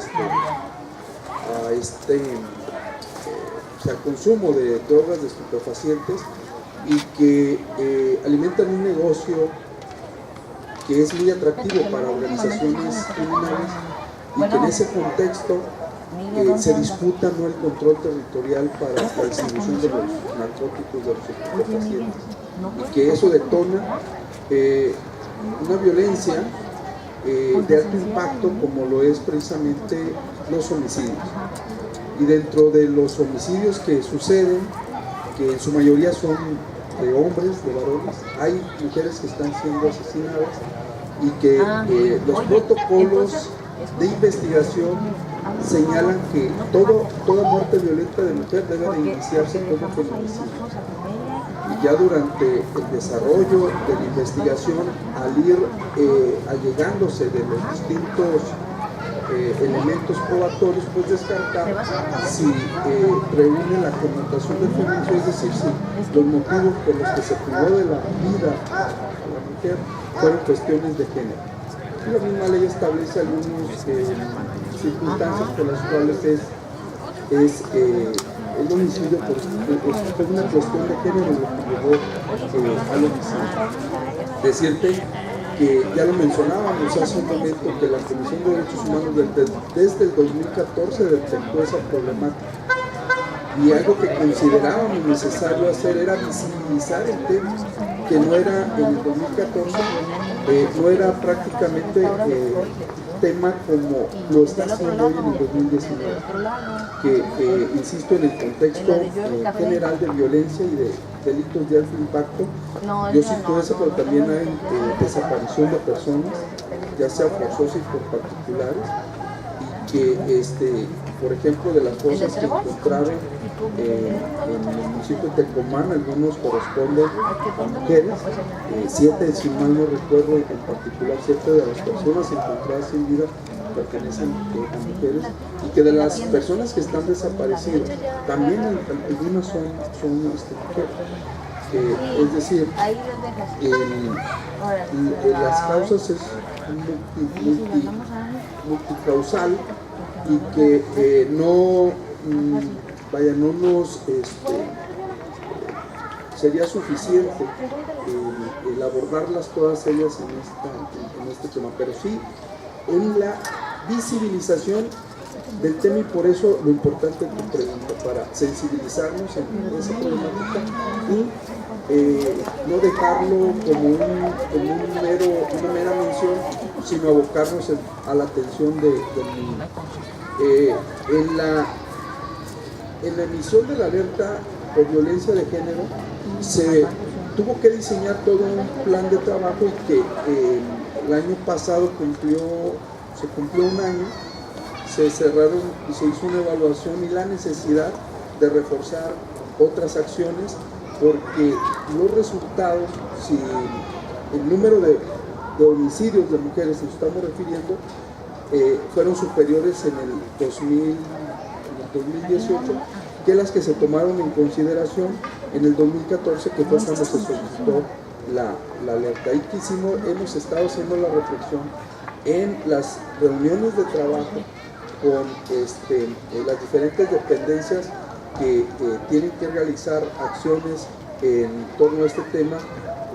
[SPEAKER 3] al consumo de drogas, de estupefacientes, y que alimentan un negocio que es muy atractivo para organizaciones criminales y que en ese contexto se disputa no el control territorial para la distribución de los narcóticos, de los estupefacientes, y que eso detona una violencia de alto impacto como lo es precisamente los homicidios. Y dentro de los homicidios que suceden, que en su mayoría son de hombres, de varones, hay mujeres que están siendo asesinadas y que los protocolos de investigación señalan que toda muerte violenta de mujer debe de iniciarse como feminicidio. Y ya durante el desarrollo de la investigación, al ir allegándose de los distintos elementos probatorios, pues descartar si reúne la connotación del feminicidio, es decir, si los motivos por los que se privó de la vida a la mujer fueron cuestiones de género. Y la misma ley establece algunas circunstancias por las cuales el homicidio es una cuestión de género lo que llevó al homicidio. Decirte que ya lo mencionábamos hace un momento, que la Comisión de Derechos Humanos desde el 2014 detectó esa problemática y algo que considerábamos necesario hacer era visibilizar el tema, que no era en el 2014, no era prácticamente tema como lo está haciendo hoy en el 2019, que insisto, en el contexto general de violencia y de delitos de alto impacto, yo cito eso, pero también hay desaparición de personas, ya sea forzosas y por particulares, y que por ejemplo, de las cosas que encontraron en el municipio de Tecomán, algunos corresponden a mujeres, 7, si mal no recuerdo, en particular 7 de las personas encontradas sin vida pertenecen a mujeres, y que de las personas que están desaparecidas, también algunas son mujeres. Es decir, las causas es multicausal, y que no nos sería suficiente el abordarlas todas ellas en este tema, pero sí en la visibilización del tema, y por eso lo importante es tu pregunta, para sensibilizarnos en esa problemática y no dejarlo como una mera mención, sino abocarnos a la atención del niño. En la emisión de la alerta por violencia de género se tuvo que diseñar todo un plan de trabajo, y que el año pasado se cumplió un año, se cerraron y se hizo una evaluación, y la necesidad de reforzar otras acciones, porque los resultados, si el número de homicidios de mujeres nos estamos refiriendo, fueron superiores en el 2018 que las que se tomaron en consideración en el 2014, que fue cuando se solicitó la alerta. Y hemos estado haciendo la reflexión en las reuniones de trabajo con las diferentes dependencias que tienen que realizar acciones en torno a este tema,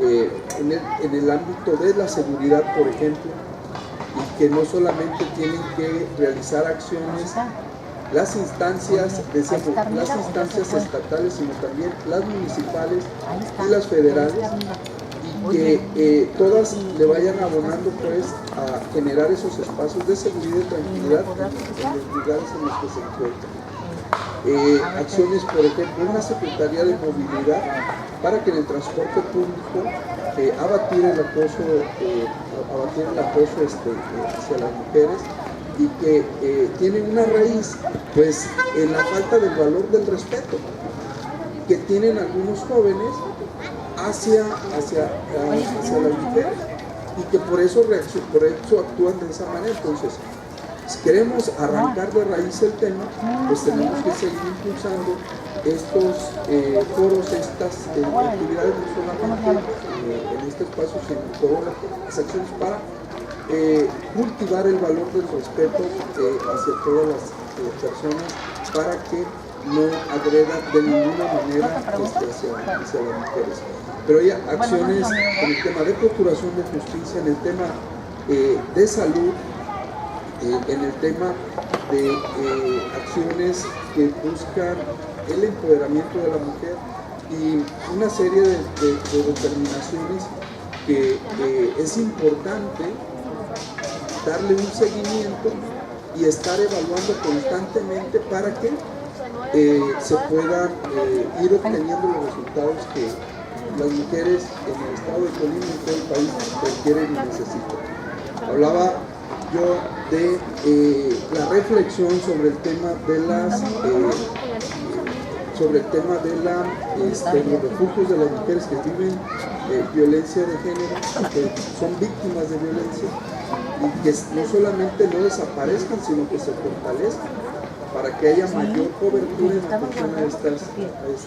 [SPEAKER 3] en el ámbito de la seguridad, por ejemplo, y que no solamente tienen que realizar acciones las instancias estatales, sino también las municipales y las federales, y que todas le vayan abonando pues a generar esos espacios de seguridad y tranquilidad en los lugares en los que se encuentran. Acciones, por ejemplo, una Secretaría de Movilidad para que en el transporte público abatir el acoso hacia las mujeres, y que tienen una raíz pues en la falta del valor del respeto que tienen algunos jóvenes hacia las mujeres, y que por eso actúan de esa manera. Entonces, si queremos arrancar de raíz el tema, pues tenemos que seguir impulsando estos foros, estas actividades, no solamente en este espacio, sino en todas las acciones para cultivar el valor del respeto hacia todas las personas, para que no agredan de ninguna manera hacia las mujeres. Pero hay acciones en el tema de procuración de justicia, en el tema de salud, en el tema de acciones que buscan el empoderamiento de la mujer, y una serie de determinaciones que es importante darle un seguimiento y estar evaluando constantemente para que se puedan ir obteniendo los resultados que las mujeres en el estado de Colima y en todo el país requieren y necesitan. Hablaba yo de la reflexión sobre el tema de los refugios de las mujeres que viven violencia de género, que son víctimas de violencia, y que no solamente no desaparezcan, sino que se fortalezcan para que haya mayor cobertura en atención a estas mujeres.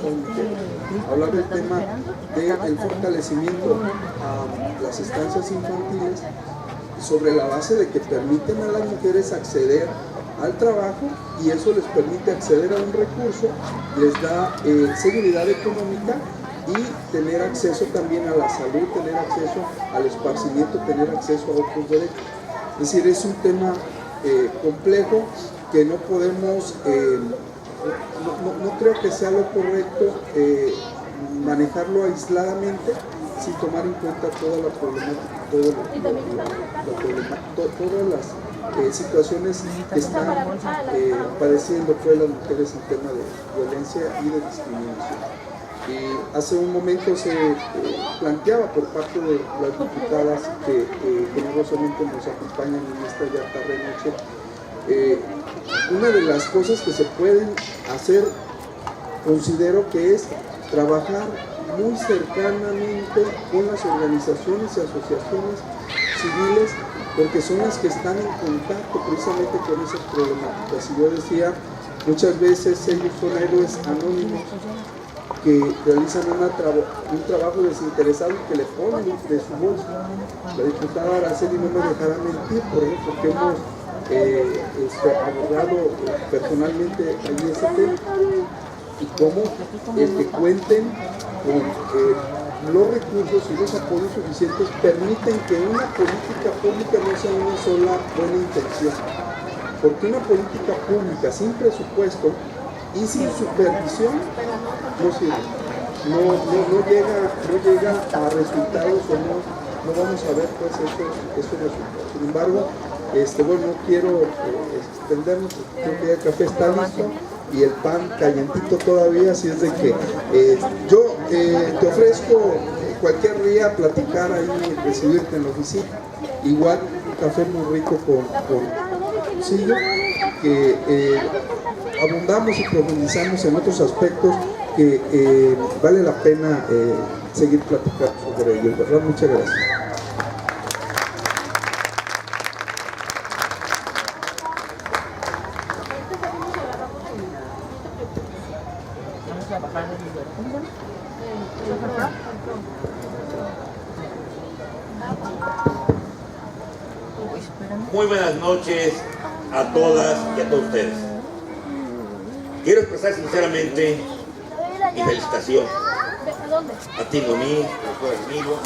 [SPEAKER 3] Hablar del tema del fortalecimiento a las estancias infantiles, sobre la base de que permiten a las mujeres acceder al trabajo, y eso les permite acceder a un recurso, les da seguridad económica y tener acceso también a la salud, tener acceso al esparcimiento, tener acceso a otros derechos. Es decir, es un tema complejo que no podemos no creo que sea lo correcto manejarlo aisladamente sin tomar en cuenta toda la problemática, todas las situaciones que están padeciendo pues, las mujeres en tema de violencia y de discriminación. Hace un momento se planteaba por parte de las diputadas que generosamente nos acompañan en esta ya tarde-noche, una de las cosas que se pueden hacer, considero que es trabajar muy cercanamente con las organizaciones y asociaciones civiles, porque son las que están en contacto precisamente con esas problemáticas. Y yo decía, muchas veces ellos son héroes anónimos que realizan un trabajo desinteresado y que le ponen de su voz. La diputada Araceli no me dejará mentir, por ejemplo, que hemos abordado personalmente ahí ese tema, y cómo que cuenten con los recursos y los apoyos suficientes permiten que una política pública no sea una sola buena intención, porque una política pública sin presupuesto y sin supervisión no sirve, no llega a resultados o no vamos a ver pues esos resultados. Sin embargo, bueno, no quiero extendernos, creo que ya el café está listo y el pan calientito todavía, así es de que yo te ofrezco cualquier día platicar ahí, recibirte en la oficina, igual un café muy rico con sillo, que abundamos y profundizamos en otros aspectos que vale la pena seguir platicando sobre ellos, ¿verdad? Muchas gracias.
[SPEAKER 11] Muy buenas noches a todas y a todos ustedes. Quiero expresar sinceramente mi felicitación a ti, Noemí, doctor Emilio,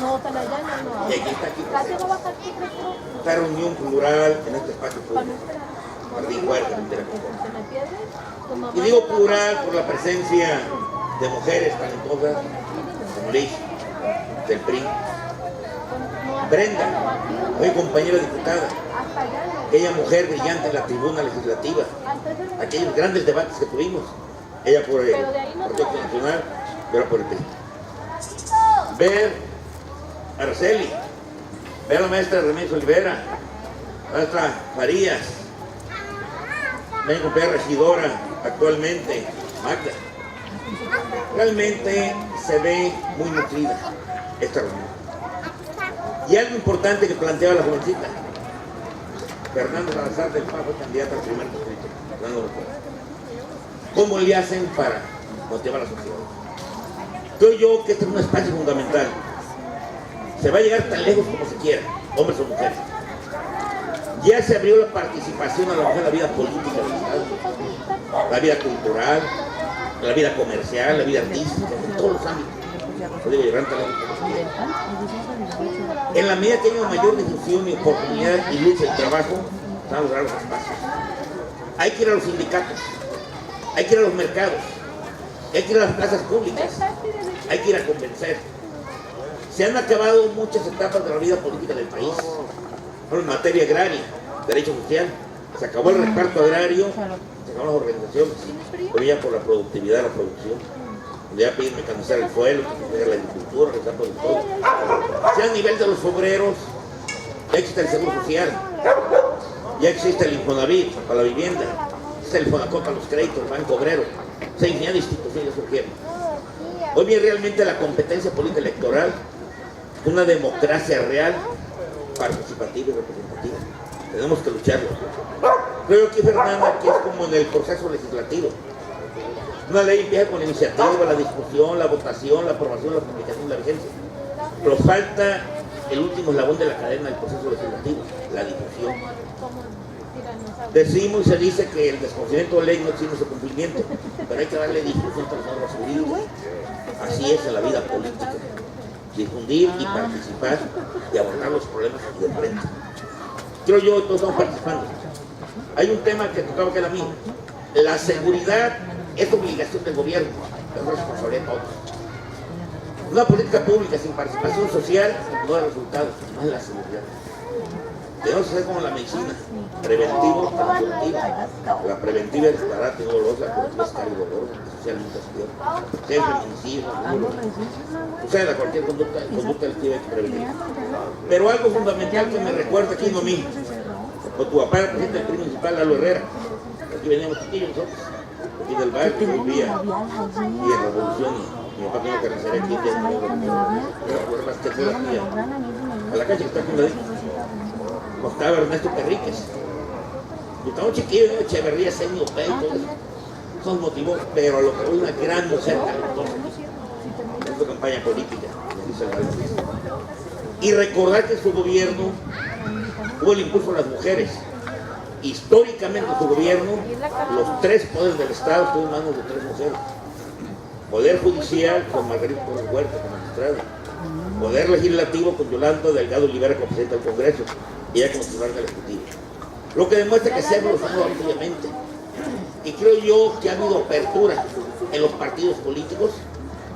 [SPEAKER 11] y aquí está esta reunión plural en este espacio público, Jardín Huerta, y digo plural por la presencia de mujeres talentosas como Liz, del PRI, Brenda, mi compañera diputada, aquella mujer brillante en la tribuna legislativa, aquellos grandes debates que tuvimos, ella por el Partido Nacional, pero por el PRI. Ver a Araceli, ver a la maestra Remedios Olivera, a la maestra Farías, mi compañera regidora actualmente, Magda. Realmente se ve muy nutrida esta reunión. Y algo importante que planteaba la jovencita, Fernanda Salazar del PAN fue candidata al primer distrito. ¿Cómo le hacen para motivar a la sociedad? Creo yo que este es un espacio fundamental. Se va a llegar tan lejos como se quiera, hombres o mujeres. Ya se abrió la participación a la mujer en la vida política del Estado, la vida cultural, la vida comercial, la vida artística, en todos los ámbitos. Puede llegar tan lejos como se quiera. En la medida que haya mayor difusión y oportunidad y lucha y trabajo, van a lograr los espacios. Hay que ir a los sindicatos, hay que ir a los mercados, hay que ir a las plazas públicas, hay que ir a convencer. Se han acabado muchas etapas de la vida política del país. En materia agraria, derecho social, se acabó el reparto agrario, se acabaron las organizaciones, pero ya por la productividad de la producción. Ya piden mecanizar el suelo, mecanizar la agricultura, realizar productores. Sea a nivel de los obreros, ya existe el seguro social, ya existe el Infonavit para la vivienda, existe el Fonacot para los créditos, el Banco Obrero, se infinidad de instituciones surgieron. Hoy bien realmente la competencia política electoral es una democracia real, participativa y representativa. Tenemos que lucharlo. Creo que Fernanda, que es como en el proceso legislativo. Una ley empieza con la iniciativa, la discusión, la votación, la aprobación, la publicación, la vigencia. Pero falta el último eslabón de la cadena del proceso legislativo, la difusión. Decimos y se dice que el desconocimiento de ley no exige su cumplimiento, pero hay que darle difusión a las normas jurídicas. Así es en la vida política. Difundir y participar y abordar los problemas de frente. Creo yo, todos estamos participando. Hay un tema que tocaba que era mío. La seguridad es obligación del gobierno, es responsabilidad de todos. Una política pública sin participación social no da resultados, no es la seguridad. Debemos hacer como la medicina, preventivo, preventiva. La preventiva es barata y dolorosa, la preventiva es cara y dolorosa, socialmente es peor. Sea el feminicidio, suceda cualquier conducta delictiva hay que prevenir. Pero algo fundamental que me recuerda aquí en Omí, pues tu papá era presidente del PRI municipal, Lalo Herrera. Aquí veníamos chiquillos nosotros, aquí del barrio, que vivía, y en Revolución, mi papá tenía carnicería aquí, a la calle que está aquí en la estaba Ernesto Perríquez. Yo estaba chiquillo, Echeverría, Senio, Pey, todo eso. Eso nos motivó, pero lo que fue una gran mujer talentosa en su campaña política, dice el y recordar que en su gobierno hubo el impulso a las mujeres. Históricamente en su gobierno, los 3 poderes del Estado estuvieron en manos de 3 mujeres. Poder judicial con Margarita Torres Huerta como magistrada. Poder legislativo con Yolanda Delgado Olivera como presidenta del Congreso y ella como titular del Ejecutivo. Lo que demuestra que se ha evolucionado ampliamente. Y creo yo que ha habido apertura en los partidos políticos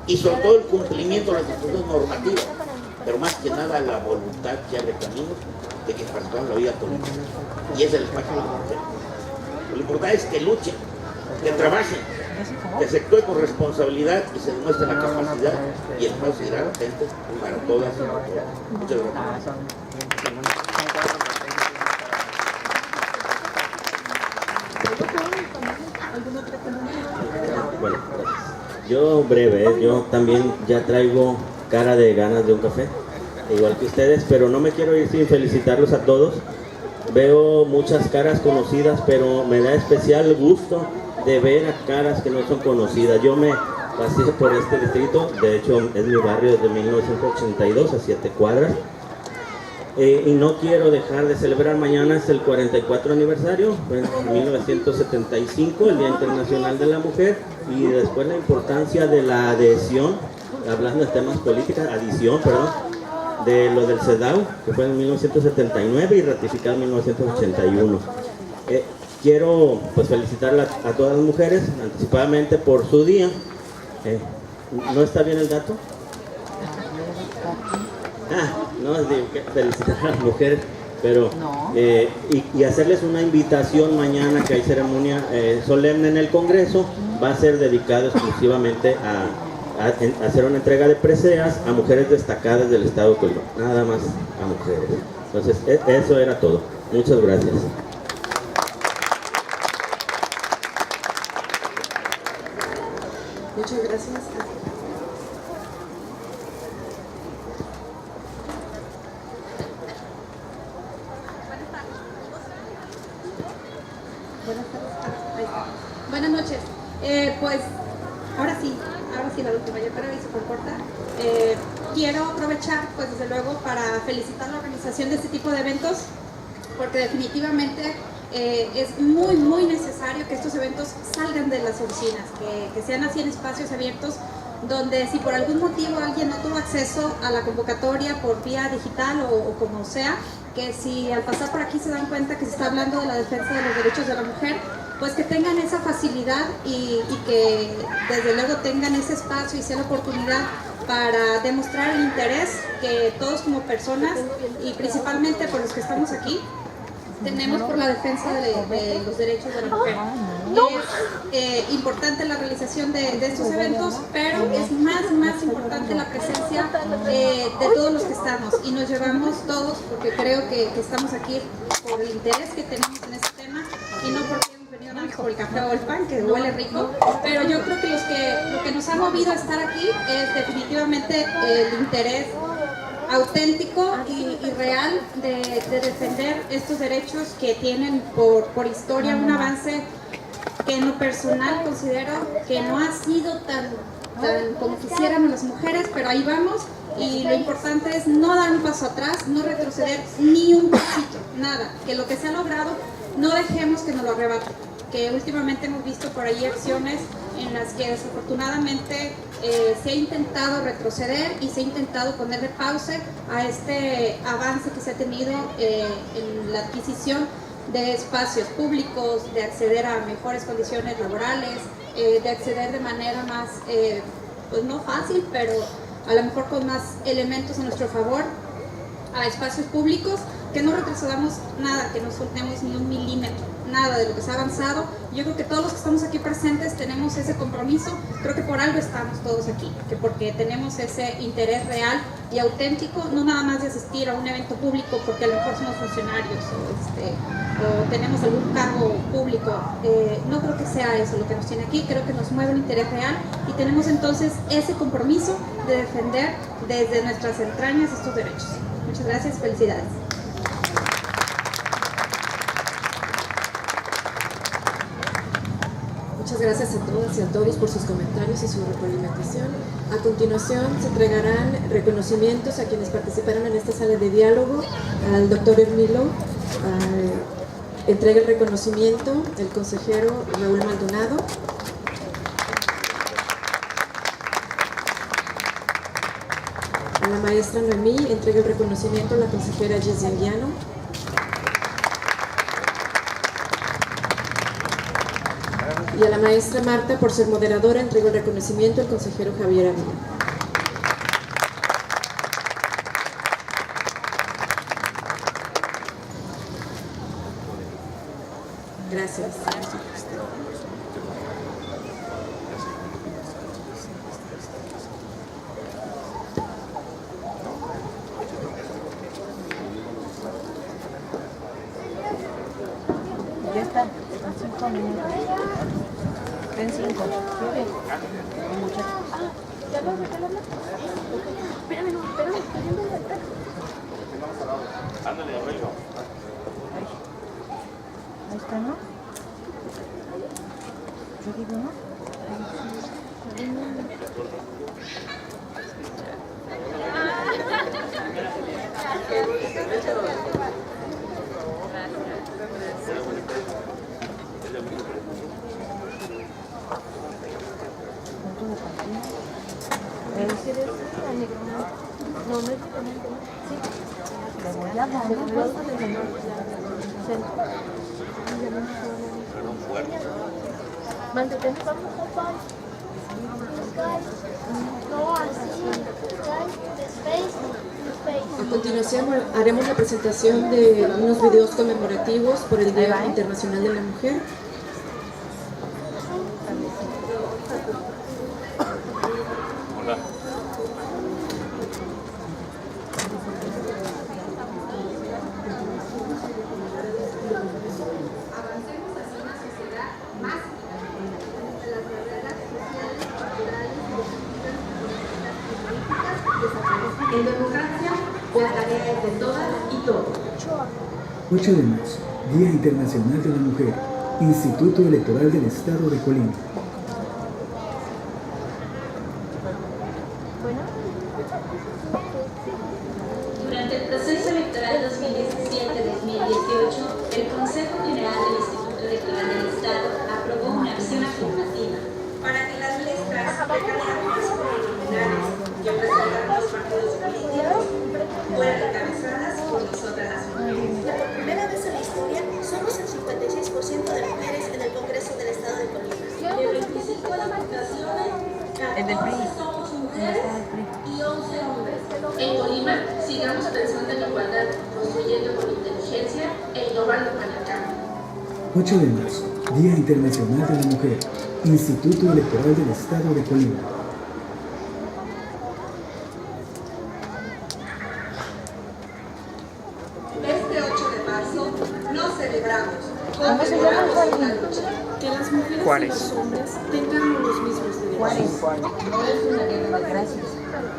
[SPEAKER 11] y sobre todo el cumplimiento de las disposiciones normativas, pero más que nada la voluntad que abre caminos de que participan en la vida política. Y ese es el espacio de la mujer. Lo importante es que luchen, que trabajen, que se actúe con responsabilidad y se demuestre la capacidad y el espacio será latente para todas y para todos. Muchas gracias.
[SPEAKER 10] Bueno, yo breve, yo también ya traigo cara de ganas de un café, igual que ustedes, pero no me quiero ir sin felicitarlos a todos. Veo muchas caras conocidas, pero me da especial gusto de ver a caras que no son conocidas. Yo me pasé por este distrito, de hecho es mi barrio desde 1982, a 7 cuadras. Y no quiero dejar de celebrar, mañana es el 44 aniversario, en 1975, el Día Internacional de la Mujer, y después la importancia de la adhesión, hablando de temas políticos, de lo del CEDAW, que fue en 1979 y ratificado en 1981. Quiero pues felicitar a todas las mujeres anticipadamente por su día. ¿No está bien el dato? No, digo que felicitar a las mujeres, pero y hacerles una invitación mañana, que hay ceremonia solemne en el Congreso. Va a ser dedicado exclusivamente a hacer una entrega de preseas a mujeres destacadas del estado de Colima, nada más a mujeres. Entonces, eso era todo. Muchas gracias.
[SPEAKER 2] Muchas gracias.
[SPEAKER 12] Buenas noches. Pues ahora sí la última, yo creo, y se comporta. Quiero aprovechar, pues desde luego, para felicitar la organización de este tipo de eventos, porque definitivamente es muy necesario que estos eventos salgan de las oficinas, que sean así en espacios abiertos, donde si por algún motivo alguien no tuvo acceso a la convocatoria por vía digital o como sea, que si al pasar por aquí se dan cuenta que se está hablando de la defensa de los derechos de la mujer, pues que tengan esa facilidad y que desde luego tengan ese espacio y sea la oportunidad para demostrar el interés que todos como personas y principalmente por los que estamos aquí tenemos por la defensa de los derechos de la mujer. Es importante la realización de estos eventos, pero es más importante la presencia de todos los que estamos, y nos llevamos todos, porque creo que estamos aquí por el interés que tenemos en este tema y no porque hemos venido nada más por el café o el pan, que huele rico, pero yo creo que lo que nos ha movido a estar aquí es definitivamente el interés auténtico y real de defender estos derechos que tienen por historia un avance que en lo personal considero que no ha sido tan como quisiéramos las mujeres, pero ahí vamos, y lo importante es no dar un paso atrás, no retroceder ni un pasito, nada, que lo que se ha logrado no dejemos que nos lo arrebaten, que últimamente hemos visto por ahí acciones en las que desafortunadamente se ha intentado retroceder y se ha intentado ponerle pausa a este avance que se ha tenido en la adquisición de espacios públicos, de acceder a mejores condiciones laborales, de acceder de manera más, pues no fácil, pero a lo mejor con más elementos a nuestro favor a espacios públicos, que no retrocedamos nada, que no soltemos ni un milímetro, nada de lo que se ha avanzado. Yo creo que todos los que estamos aquí presentes tenemos ese compromiso, creo que por algo estamos todos aquí, que porque tenemos ese interés real y auténtico, no nada más de asistir a un evento público porque a lo mejor somos funcionarios o tenemos algún cargo público. No creo que sea eso lo que nos tiene aquí, creo que nos mueve un interés real y tenemos entonces ese compromiso de defender desde nuestras entrañas estos derechos. Muchas gracias, felicidades.
[SPEAKER 4] Muchas gracias a todas y a todos por sus comentarios y su retroalimentación. A continuación se entregarán reconocimientos a quienes participaron en esta sala de diálogo. Al doctor Hermilo entrega el reconocimiento el consejero Raúl Maldonado. A la maestra Noemí entrega el reconocimiento a la consejera Jessie Anguiano. Y a la maestra Marta, por ser moderadora, entrego el reconocimiento al consejero Javier Ávila. Gracias.
[SPEAKER 9] Ya está, son 5 minutos. Ven 5. Ya lo espérame, no, espérame, estoy viendo el altar.
[SPEAKER 11] Ándale, abuelo.
[SPEAKER 9] Ahí está, ¿no? Yo digo, ¿no? No, no es diferente. Sí. Le voy a dar. Mándate.
[SPEAKER 4] A continuación haremos la presentación de unos videos conmemorativos por el Día Internacional de la Mujer.
[SPEAKER 11] Hola.
[SPEAKER 13] En democracia, la tarea es de todas y todos.
[SPEAKER 14] 8 de marzo, Día Internacional de la Mujer, Instituto Electoral del Estado de Colima.
[SPEAKER 1] Durante el proceso electoral 2017-2018, el Consejo General del Instituto Electoral del Estado aprobó una acción afirmativa para que las listas de candidatos preliminares que presentaron los partidos políticos fueran encabezadas por nosotras las mujeres.
[SPEAKER 15] Por primera vez en la historia, somos el 56% de mujeres en el Congreso del Estado de Colima.
[SPEAKER 1] De 25 diputaciones, 14 somos mujeres y 11 hombres. En Colima, sigamos pensando en igualdad, construyendo con inteligencia e innovando para el cambio.
[SPEAKER 14] 8 de marzo, Día Internacional de la Mujer, Instituto Electoral del Estado de Colima.
[SPEAKER 16] Este 8 de marzo no celebramos, conmemoramos la lucha.
[SPEAKER 1] Que las mujeres y los hombres tengamos los mismos derechos.
[SPEAKER 9] No es una guerra de gracias.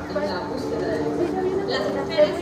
[SPEAKER 1] En la búsqueda de la mujeres